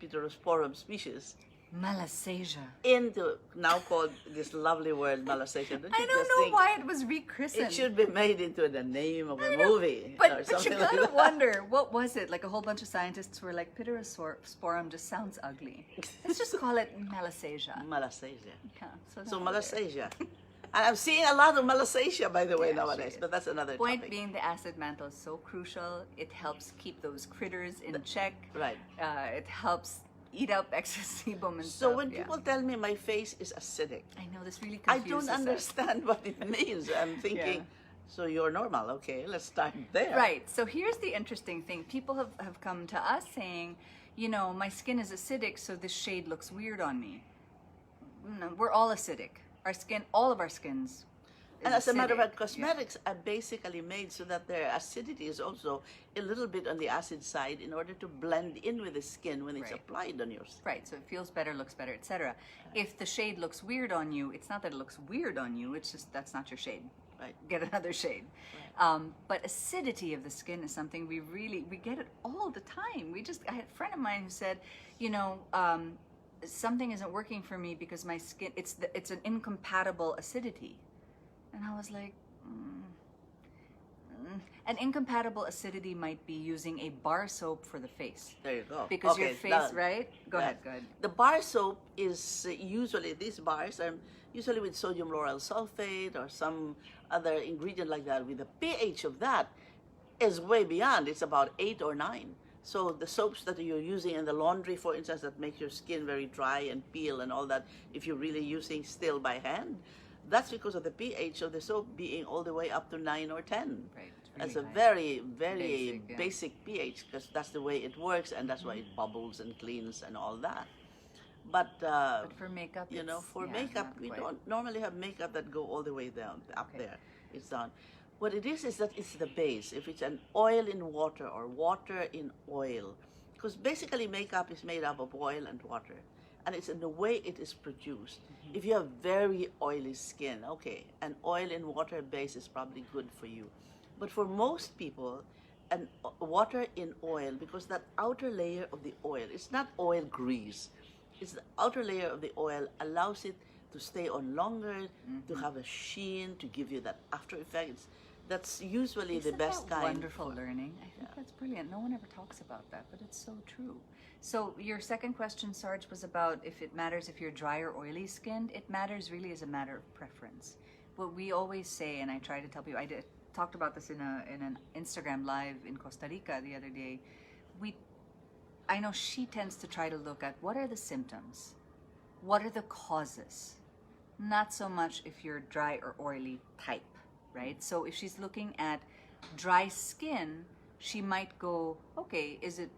Pityrosporum species, Malassezia. into now called this lovely word Malassezia. Don't I you don't just know think why it was rechristened. it should be made into the name of a I know, movie or but you something like gotta that? wonder, what was it? Like a whole bunch of scientists were like, Pityrosporum just sounds ugly. Let's just call it Malassezia. Malassezia. Yeah, So now there. Malassezia. And I'm seeing a lot of Malassezia, by the way, Yeah, nowadays. she is. But that's another Point topic. being, the acid mantle is so crucial. It helps keep those critters in check. Right. It helps eat up excess sebum and So stuff. when yeah. people tell me my face is acidic, I know this really I confuses don't us. understand what it means. I'm thinking, Yeah. so you're normal. Okay, let's start there. Right. So here's the interesting thing. People have come to us saying, you know, my skin is acidic, so this shade looks weird on me. No, we're all acidic. Our skin, all of our skins. And as a matter of fact, acidic. Yeah. cosmetics are basically made so that their acidity is also a little bit on the acid side in order to blend in with the skin when it's Right. applied on your skin. Right, so it feels better, looks better, etc. If the shade looks weird on you, it's not that it looks weird on you, it's just that's not your shade. Right. Get another shade. But acidity of the skin is something we get it all the time. I had a friend of mine who said, you know, something isn't working for me because my skin, it's an incompatible acidity. And I was like, an incompatible acidity might be using a bar soap for the face. There you go. Because Okay, your face, done. right? Go Right. ahead, go ahead. The bar soap is usually, these bars are usually with sodium lauryl sulfate or some other ingredient like that. With the pH of that is way beyond. It's about 8 or 9. So the soaps that you're using in the laundry, for instance, that make your skin very dry and peel and all that, if you're really using still by hand, that's because of the pH of the soap being all the way up to 9 or 10. Right. It's That's really a high. very, very Basic, yeah. basic pH, because that's the way it works, and that's why it bubbles and cleans and all that. But, But for makeup, you know, it's- for yeah, makeup, not we quite. don't normally have makeup that go all the way down, up Okay. there. It's down. What it is that it's the base. If it's an oil in water or water in oil, because basically makeup is made up of oil and water, and it's in the way it is produced. Mm-hmm. If you have very oily skin, okay, an oil in water base is probably good for you. But for most people, an water in oil, because that outer layer of the oil, it's not oil grease, it's the outer layer of the oil allows it to stay on longer, to have a sheen, to give you that after effects. That's usually Isn't the best that kind. wonderful learning? I think that's brilliant. No one ever talks about that, but it's so true. So your second question, Sarge, was about if it matters if you're dry or oily skinned. It matters really as a matter of preference. What we always say, and I try to tell people, talked about this in an Instagram live in Costa Rica the other day. I know she tends to try to look at what are the symptoms, what are the causes, not so much if you're dry or oily type, right? So if she's looking at dry skin, she might go, okay, is it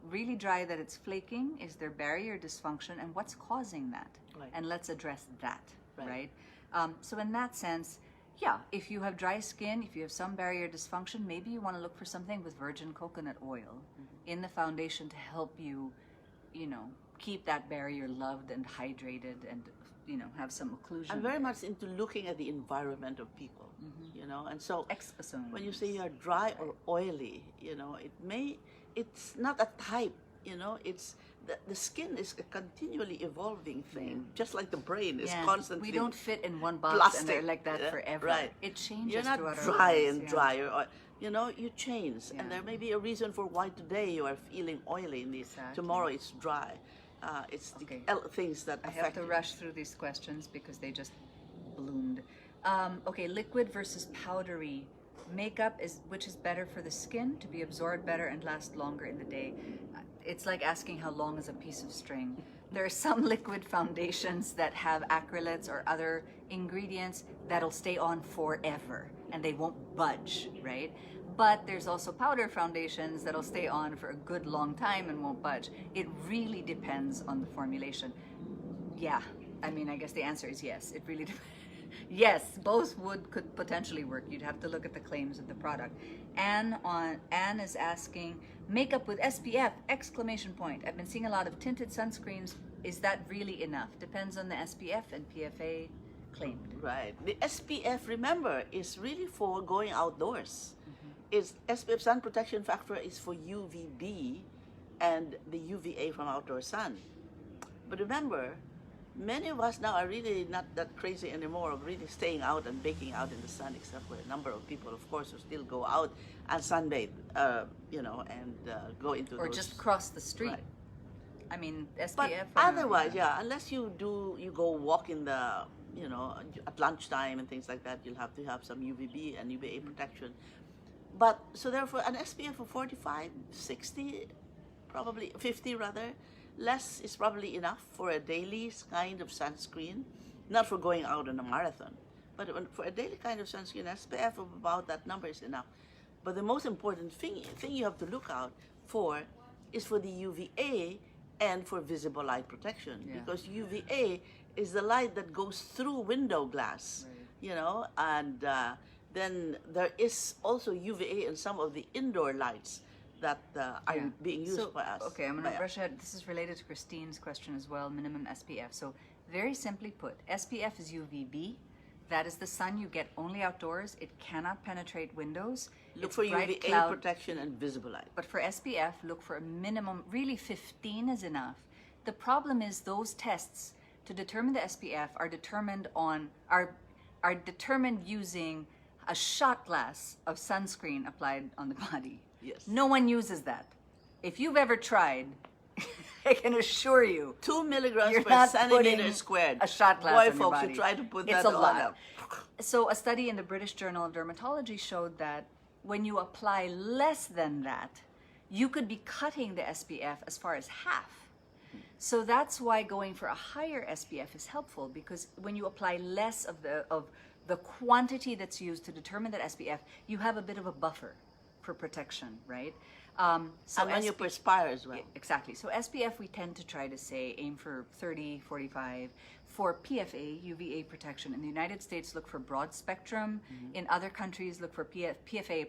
really dry that it's flaking? Is there barrier dysfunction? And what's causing that? Right. And let's address that, Right. right? So in that sense, yeah, if you have dry skin, if you have some barrier dysfunction, maybe you want to look for something with virgin coconut oil in the foundation to help you, you know, keep that barrier loved and hydrated and, you know, have some occlusion. I'm very there. much into looking at the environment of people, you know, and so Exposome. when you say you're dry or oily, you know, it's not a type, you know, it's the skin is a continually evolving thing, just like the brain is constantly. We don't fit in one box plastic, and they're like that yeah, forever. right. It changes You're not throughout our dry lives, and yeah. drier, or, you know, you change, Yeah. and there may be a reason for why today you are feeling oily, and Exactly. tomorrow it's dry. It's the Okay. things that I affect have to you. rush through these questions because they just bloomed. Okay, liquid versus powdery. Makeup which is better for the skin to be absorbed better and last longer in the day. It's like asking how long is a piece of string. There are some liquid foundations that have acrylates or other ingredients that'll stay on forever and they won't budge, right? But there's also powder foundations that'll stay on for a good long time and won't budge. It really depends on the formulation. Yeah, I mean, I guess the answer is yes. It really depends. Yes, both could potentially work. You'd have to look at the claims of the product. Anne is asking, makeup with SPF, exclamation point. I've been seeing a lot of tinted sunscreens. Is that really enough? Depends on the SPF and PFA claimed. Right. The SPF, remember, is really for going outdoors. It's SPF sun protection factor is for UVB and the UVA from outdoor sun. But remember, many of us now are really not that crazy anymore of really staying out and baking out in the sun, except for a number of people, of course, who still go out and sunbathe, and go into Or those, just cross the street. Right. I mean, SPF. But or- otherwise, yeah, unless you go walk in the, at lunchtime and things like that, you'll have to have some UVB and UVA protection. But, so therefore, an SPF of 45, 60, probably 50 rather, less is probably enough for a daily kind of sunscreen, not for going out on a marathon, but for a daily kind of sunscreen, SPF of about that number is enough. But the most important thing you have to look out for is for the UVA and for visible light protection, Yeah. because UVA is the light that goes through window glass, Right. and then there is also UVA in some of the indoor lights that are Yeah. being used So, by us. Okay, I'm going by to us. brush ahead. This is related to Christine's question as well, minimum SPF. So very simply put, SPF is UVB. That is the sun you get only outdoors. It cannot penetrate windows. Look It's for bright UVA cloud- protection and visible light. But for SPF, look for a minimum, really 15 is enough. The problem is those tests to determine the SPF are determined using a shot glass of sunscreen applied on the body. Yes. No one uses that. If you've ever tried, I can assure you, 2 milligrams You're per not centimeter putting squared. a shot glass Boy, on your folks, body. you try to put It's that a on. lot. So a study in the British Journal of Dermatology showed that when you apply less than that, you could be cutting the SPF as far as half. So that's why going for a higher SPF is helpful, because when you apply less of the quantity that's used to determine that SPF, you have a bit of a buffer for protection, right? So And when you perspire as well. Exactly. So SPF, we tend to try to say aim for 30, 45. For PFA, UVA protection, in the United States, look for broad spectrum. In other countries, look for PFA++.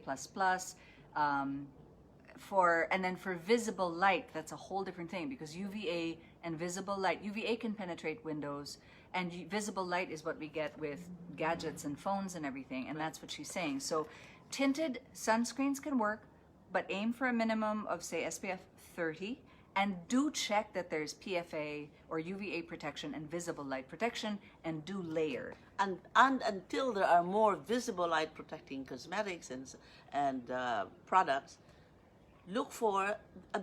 And then for visible light, that's a whole different thing, because UVA and visible light, UVA can penetrate windows, and visible light is what we get with gadgets and phones and everything, and that's what she's saying. So tinted sunscreens can work, but aim for a minimum of, say, SPF 30, and do check that there's PFA or UVA protection and visible light protection, and do layer. And until there are more visible light protecting cosmetics and products, look for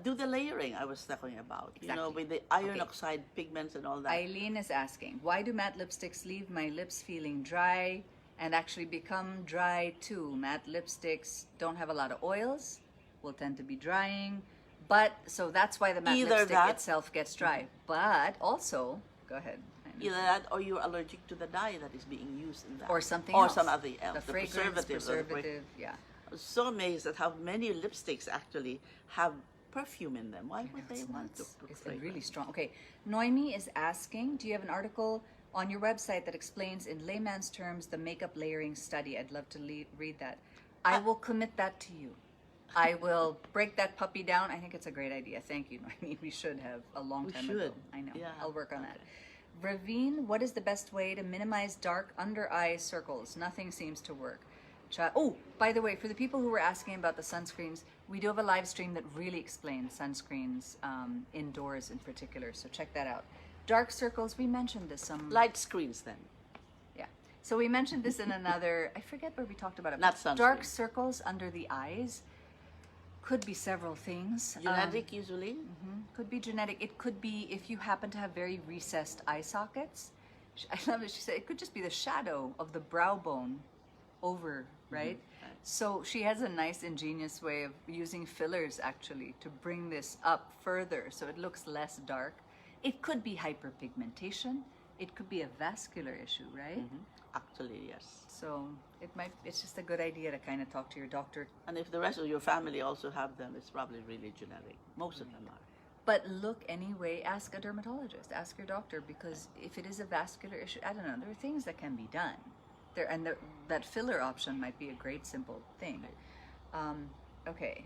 do the layering I was talking about. Exactly. With the iron Okay. oxide pigments and all that. Eileen is asking, why do matte lipsticks leave my lips feeling dry and actually become dry too? Matte lipsticks don't have a lot of oils, will tend to be drying, but so that's why the matte Either lipstick that- itself gets dry. But also, go ahead. Either that, or you're allergic to the dye that is being used in that, Or something or else. some other else. The fragrance, preservative, yeah. I was so amazed at how many lipsticks actually have perfume in them. Why would they It's want to nuts. put It's fragrance? really strong. Okay, Noemi is asking, do you have an article on your website that explains in layman's terms the makeup layering study? I'd love to read that. I will commit that to you. I will break that puppy down. I think it's a great idea. Thank you, Noemi. We should have a long time ago. should. I know. Yeah. I'll work on that. Ravine, what is the best way to minimize dark under eye circles? Nothing seems to work. Oh, by the way, for the people who were asking about the sunscreens, we do have a live stream that really explains sunscreens indoors in particular, so check that out. Dark circles, we mentioned this some... Light screens then. Yeah. So we mentioned this in another... I forget where we talked about it. Not but sunscreen. Dark circles under the eyes could be several things. Genetic usually. Could be genetic. It could be if you happen to have very recessed eye sockets. I love it. She said it could just be the shadow of the brow bone over, right? So she has a nice ingenious way of using fillers actually to bring this up further so it looks less dark. It could be hyperpigmentation. It could be a vascular issue, right? Actually, yes. So it's just a good idea to kind of talk to your doctor. And if the rest of your family also have them, it's probably really genetic. Most of them are. But look anyway, ask a dermatologist, ask your doctor, because if it is a vascular issue, I don't know, there are things that can be done. That filler option might be a great simple thing. Okay.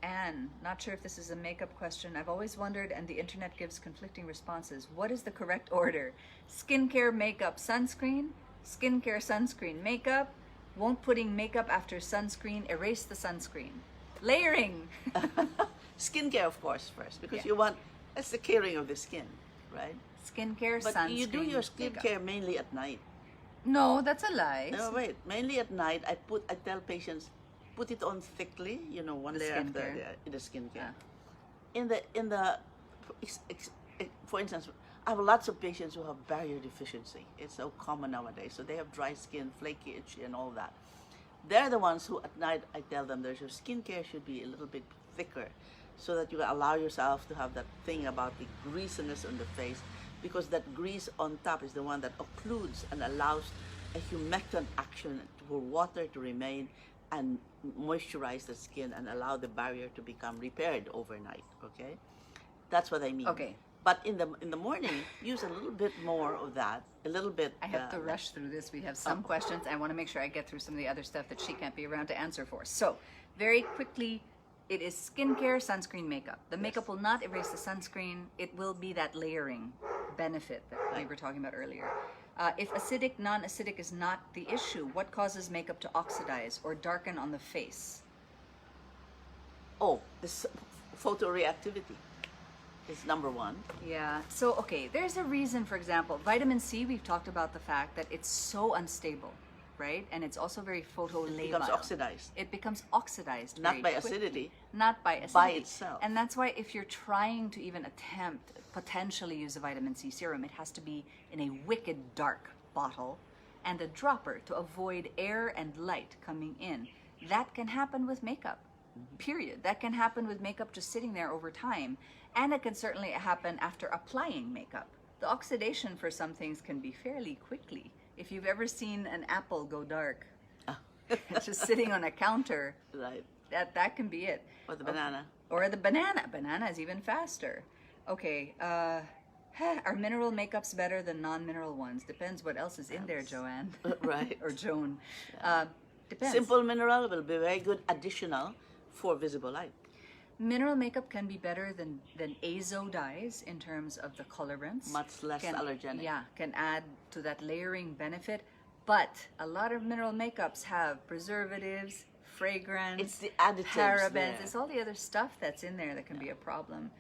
Anne, not sure if this is a makeup question. I've always wondered, and the internet gives conflicting responses. What is the correct order? Skincare, makeup, sunscreen? Skincare, sunscreen, makeup? Won't putting makeup after sunscreen erase the sunscreen? Layering! Skincare, of course, first, because Yeah. you want, that's the caring of the skin. right? Skincare, But sunscreen, you do your makeup. skincare mainly at night. No, that's a lie. No, wait. Mainly at night, I tell patients, put it on thickly. You know, one The layer after skincare. the skincare. Ah. In the, for instance, I have lots of patients who have barrier deficiency. It's so common nowadays. So they have dry skin, flaky, itchy, and all that. They're the ones who at night I tell them there's your skincare should be a little bit thicker, so that you allow yourself to have that thing about the greasiness on the face, because that grease on top is the one that occludes and allows a humectant action for water to remain and moisturize the skin and allow the barrier to become repaired overnight. Okay, that's what I mean. Okay. But in the morning, use a little bit more of that, a little bit. I have to rush through this. We have some questions. I want to make sure I get through some of the other stuff that she can't be around to answer for. So, very quickly, it is skincare, sunscreen, makeup. The makeup will not erase the sunscreen. It will be that layering benefit that we were talking about earlier. If acidic, non-acidic is not the issue, what causes makeup to oxidize or darken on the face? Oh, this photoreactivity is number one. Yeah. So, okay, there's a reason, for example, vitamin C, we've talked about the fact that it's so unstable, right? And it's also very photolabile. It becomes oxidized. It becomes oxidized. Not very by quickly. acidity. Not by acidity. By itself. And that's why if you're trying to even attempt, potentially use a vitamin C serum, it has to be in a wicked dark bottle and a dropper to avoid air and light coming in. That can happen with makeup. Period. That can happen with makeup just sitting there over time. And it can certainly happen after applying makeup. The oxidation for some things can be fairly quickly. If you've ever seen an apple go dark, just sitting on a counter, Right. that can be it. Or the banana. Or the banana. Banana is even faster. Okay, are mineral makeups better than non-mineral ones? Depends what else is in there, Joanne. Right. Or Joan. Depends. Simple mineral will be very good additional for visible light. Mineral makeup can be better than azo dyes in terms of the colorants. Much less allergenic. Yeah, can add to that layering benefit. But a lot of mineral makeups have preservatives, fragrance, It's the additives parabens. there. It's all the other stuff that's in there that can be a problem.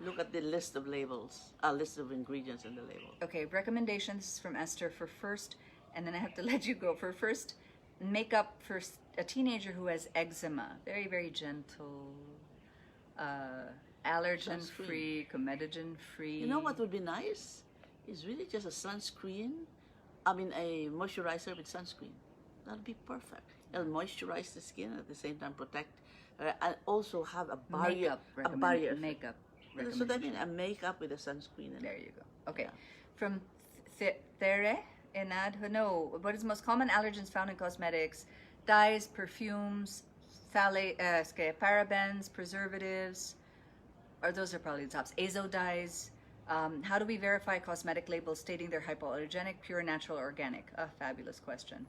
Look at the list of labels, list of ingredients in the label. Okay, recommendations from Esther for first, and then I have to let you go. For first, makeup for a teenager who has eczema. Very, very gentle, allergen-free, comedogen-free. You know what would be nice? Is really just a sunscreen. I mean, a moisturizer with sunscreen. That'll be perfect. It'll moisturize the skin at the same time protect, and also have a barrier. Makeup a barrier. Makeup. So that means a makeup with a sunscreen. There you go. Okay. Yeah. From There Enad, no. What is the most common allergens found in cosmetics? Dyes, perfumes, parabens, preservatives. Or those are probably the tops. Azo dyes. How do we verify cosmetic labels stating they're hypoallergenic, pure, natural, organic? A fabulous question.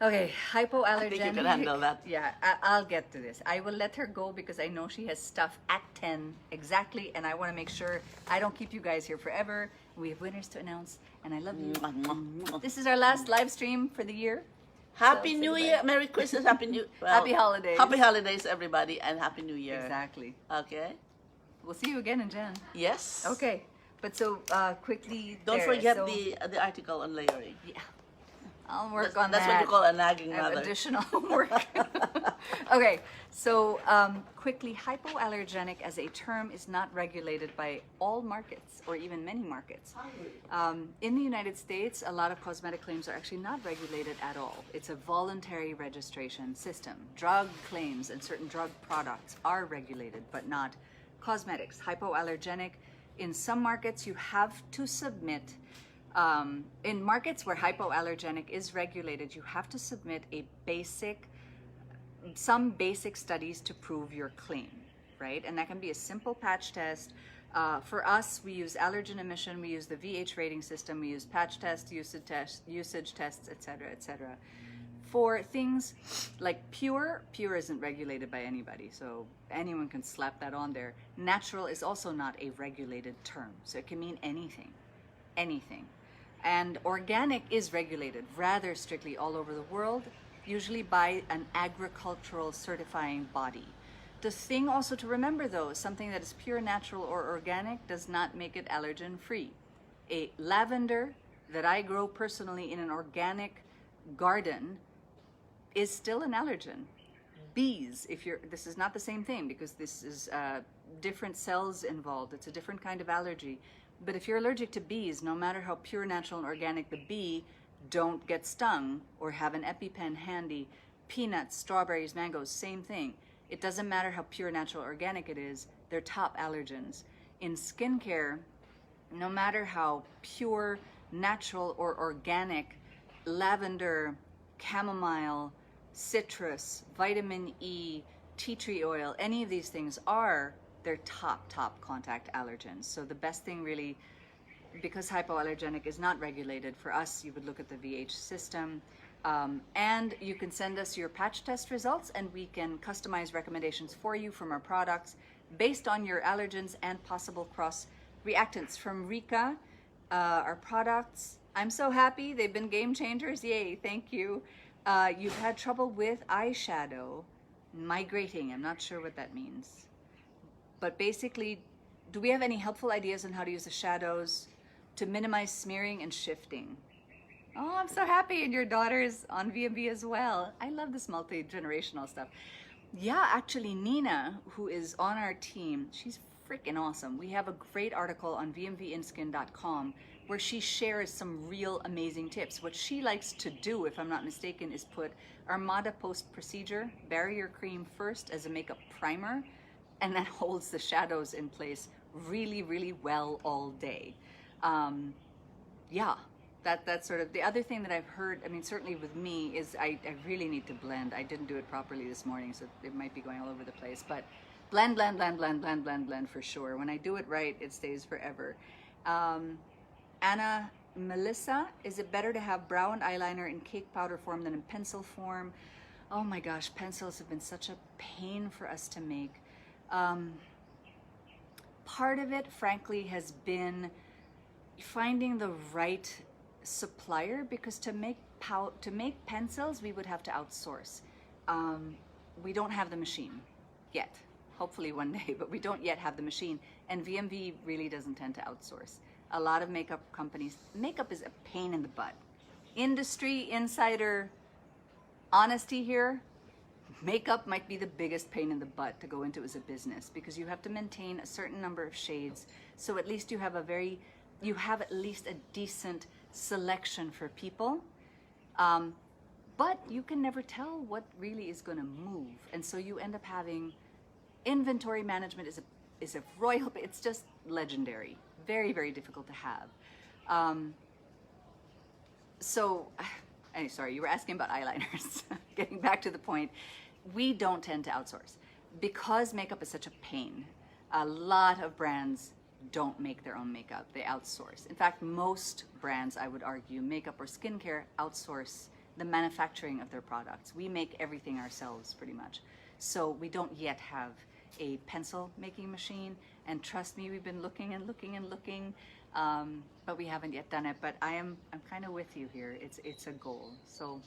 Okay, hypoallergenic. I think you can handle that. Yeah, I'll get to this. I will let her go because I know she has stuff at 10 exactly, and I want to make sure I don't keep you guys here forever. We have winners to announce, and I love you. This is our last live stream for the year. Happy So, New say Year, goodbye. Merry Christmas, Happy New Happy holidays. Happy holidays, everybody, and Happy New Year. Exactly. Okay. We'll see you again in Jan. Yes. Okay, but so quickly. Don't there, forget so, the article on layering. Yeah, I'll work on That's that. what you call a nagging I have mother. additional work. Okay, so quickly, hypoallergenic as a term is not regulated by all markets or even many markets. In the United States, a lot of cosmetic claims are actually not regulated at all. It's a voluntary registration system. Drug claims and certain drug products are regulated, but not cosmetics. Hypoallergenic, in some markets, you have to submit in markets where hypoallergenic is regulated, you have to submit some basic studies to prove your claim, right? And that can be a simple patch test. For us, we use allergen emission, we use the VH rating system, we use patch tests, usage tests, etc., etc. For things like pure isn't regulated by anybody, so anyone can slap that on there. Natural is also not a regulated term, so it can mean anything. And organic is regulated rather strictly all over the world, usually by an agricultural certifying body. The thing also to remember though, something that is pure, natural, or organic does not make it allergen free. A lavender that I grow personally in an organic garden is still an allergen. Bees, this is not the same thing because this is different cells involved. It's a different kind of allergy. But if you're allergic to bees, no matter how pure, natural, and organic the bee, don't get stung or have an EpiPen handy. Peanuts, strawberries, mangoes, same thing. It doesn't matter how pure, natural, organic it is, they're top allergens. In skincare, no matter how pure, natural, or organic lavender, chamomile, citrus, vitamin E, tea tree oil, any of these things are, they're top contact allergens. So the best thing really, because hypoallergenic is not regulated, for us, you would look at the VH system. And you can send us your patch test results and we can customize recommendations for you from our products based on your allergens and possible cross reactants. From Rika, our products, I'm so happy, they've been game changers, yay, thank you. You've had trouble with eyeshadow migrating, I'm not sure what that means. But basically, do we have any helpful ideas on how to use the shadows to minimize smearing and shifting? Oh, I'm so happy, and your daughter's on VMV as well. I love this multi-generational stuff. Yeah, actually, Nina, who is on our team, she's freaking awesome. We have a great article on vmvinskin.com where she shares some real amazing tips. What she likes to do, if I'm not mistaken, is put Armada post-procedure barrier cream first as a makeup primer, and that holds the shadows in place really, really well all day. Yeah. That's sort of the other thing that I've heard. I mean, certainly with me is I really need to blend. I didn't do it properly this morning, so it might be going all over the place. But blend for sure. When I do it right, it stays forever. Anna Melissa, is it better to have brow and eyeliner in cake powder form than in pencil form? Oh my gosh, pencils have been such a pain for us to make. Part of it, frankly, has been finding the right supplier, because to make pencils we would have to outsource. We don't have the machine yet, hopefully one day, but we don't yet have the machine, and VMV really doesn't tend to outsource. A lot of makeup companies, makeup is a pain in the butt. Industry insider honesty here, makeup might be the biggest pain in the butt to go into as a business, because you have to maintain a certain number of shades, so at least you have at least a decent selection for people, but you can never tell what really is going to move, and so you end up having inventory management is a royal, it's just legendary, very, very difficult to have. Sorry, you were asking about eyeliners. Getting back to the point, we don't tend to outsource because makeup is such a pain. A lot of brands don't make their own makeup, they outsource. In fact, most brands, I would argue, makeup or skincare, outsource the manufacturing of their products. We make everything ourselves pretty much. So we don't yet have a pencil making machine, and trust me, we've been looking, but we haven't yet done it. But I'm kind of with you here. It's a goal. So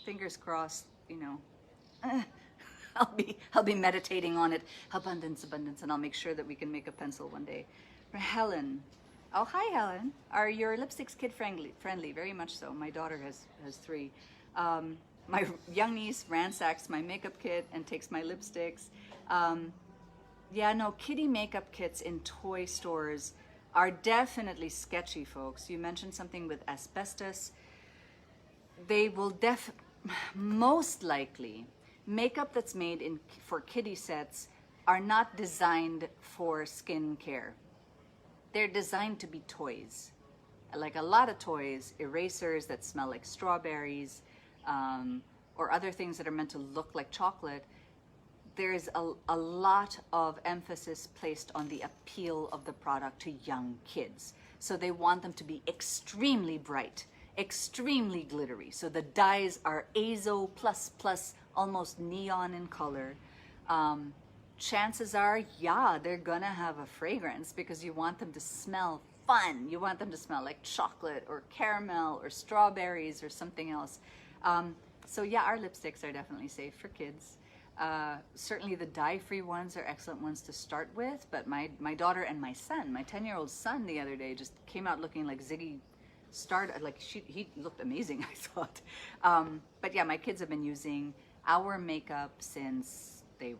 fingers crossed, you know. I'll be meditating on it, abundance, and I'll make sure that we can make a pencil one day. Helen, oh hi Helen, are your lipsticks kid friendly? Very much so. My daughter has 3. My young niece ransacks my makeup kit and takes my lipsticks. Yeah, no, kiddie makeup kits in toy stores are definitely sketchy, folks. You mentioned something with asbestos. They will most likely, makeup that's made for kiddie sets are not designed for skin care. They're designed to be toys. Like a lot of toys, erasers that smell like strawberries, or other things that are meant to look like chocolate, there's a lot of emphasis placed on the appeal of the product to young kids. So they want them to be extremely bright, extremely glittery. So the dyes are azo plus, almost neon in color. Chances are, yeah, they're gonna have a fragrance because you want them to smell fun. You want them to smell like chocolate or caramel or strawberries or something else. So yeah, our lipsticks are definitely safe for kids. Certainly the dye-free ones are excellent ones to start with, but my daughter and my son, my 10-year-old son the other day just came out looking like Ziggy Stardust, like he looked amazing, I thought. But yeah, my kids have been using our makeup since they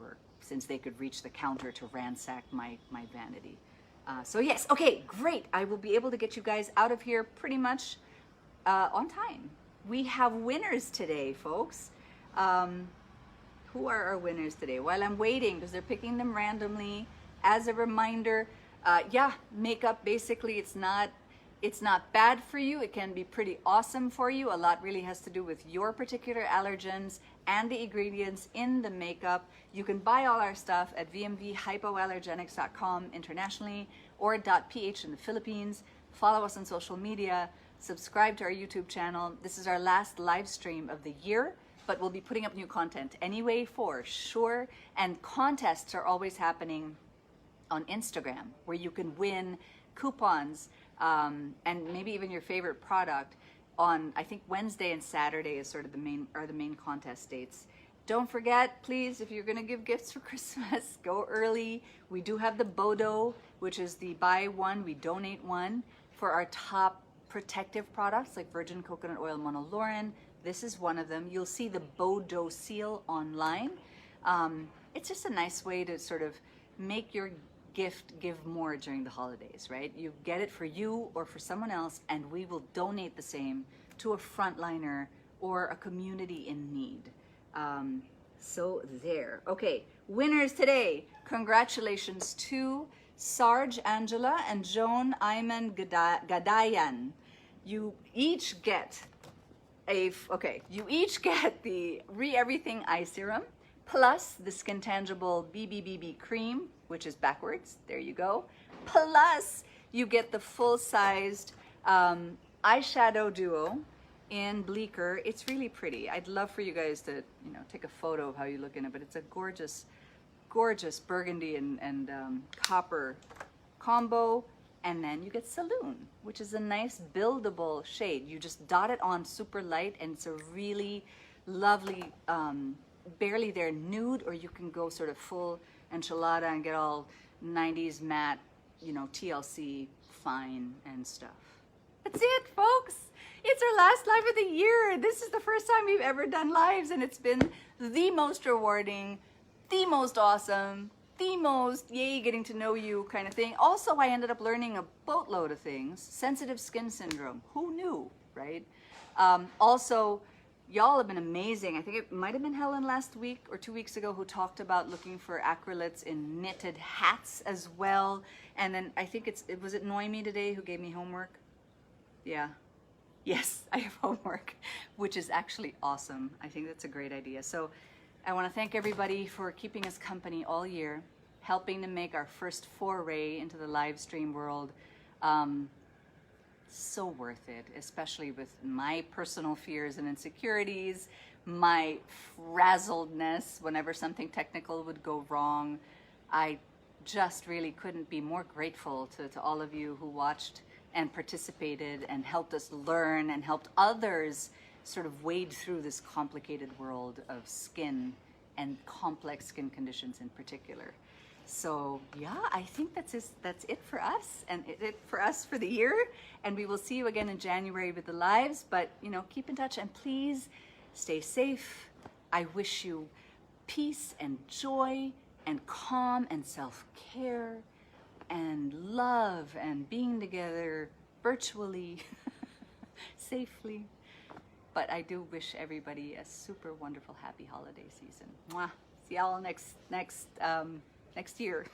could reach the counter to ransack my vanity. So yes, okay, great. I will be able to get you guys out of here pretty much on time. We have winners today, folks. Who are our winners today? While I'm waiting, because they're picking them randomly. As a reminder, yeah, makeup, basically, it's not bad for you. It can be pretty awesome for you. A lot really has to do with your particular allergens and the ingredients in the makeup. You can buy all our stuff at vmvhypoallergenics.com internationally or .ph in the Philippines. Follow us on social media. Subscribe to our YouTube channel. This is our last live stream of the year, but we'll be putting up new content anyway for sure. And contests are always happening on Instagram, where you can win coupons and maybe even your favorite product on, I think, Wednesday and Saturday is sort of the main contest dates. Don't forget, please, if you're going to give gifts for Christmas, go early. We do have the Bodo, which is the buy one, we donate one for our top protective products like virgin coconut oil monolaurin. This is one of them. You'll see the Bodo seal online. It's just a nice way to sort of make your gift give more during the holidays, right? You get it for you or for someone else, and we will donate the same to a frontliner or a community in need. So there. Okay, winners today. Congratulations to Sarge Angela and Joan Ayman Gadayan. You each get the Re-Everything Eye Serum plus the Skin Tangible BBBB Cream, which is backwards. There you go. Plus, you get the full-sized eyeshadow duo in Bleaker. It's really pretty. I'd love for you guys to, take a photo of how you look in it, but it's a gorgeous, gorgeous burgundy and copper combo. And then you get Saloon, which is a nice buildable shade. You just dot it on super light, and it's a really lovely, barely there nude, or you can go sort of full enchilada and get all 90s matte, TLC fine and stuff. That's it, folks. It's our last live of the year. This is the first time we've ever done lives, and it's been the most rewarding, the most awesome, the most yay getting to know you kind of thing. Also, I ended up learning a boatload of things. Sensitive skin syndrome. Who knew, right? Also, y'all have been amazing. I think it might have been Helen last week or 2 weeks ago who talked about looking for acrylics in knitted hats as well. And then I think was it Noemi today who gave me homework? Yeah. Yes, I have homework, which is actually awesome. I think that's a great idea. So I want to thank everybody for keeping us company all year, helping to make our first foray into the live stream world so worth it, especially with my personal fears and insecurities, my frazzledness whenever something technical would go wrong. I just really couldn't be more grateful to all of you who watched and participated and helped us learn and helped others sort of wade through this complicated world of skin and complex skin conditions in particular. So yeah, I think that's it for us, and it for us for the year. And we will see you again in January with the lives. But keep in touch, and please stay safe. I wish you peace and joy and calm and self-care and love and being together virtually, safely. But I do wish everybody a super wonderful, happy holiday season. Mwah. See y'all next year.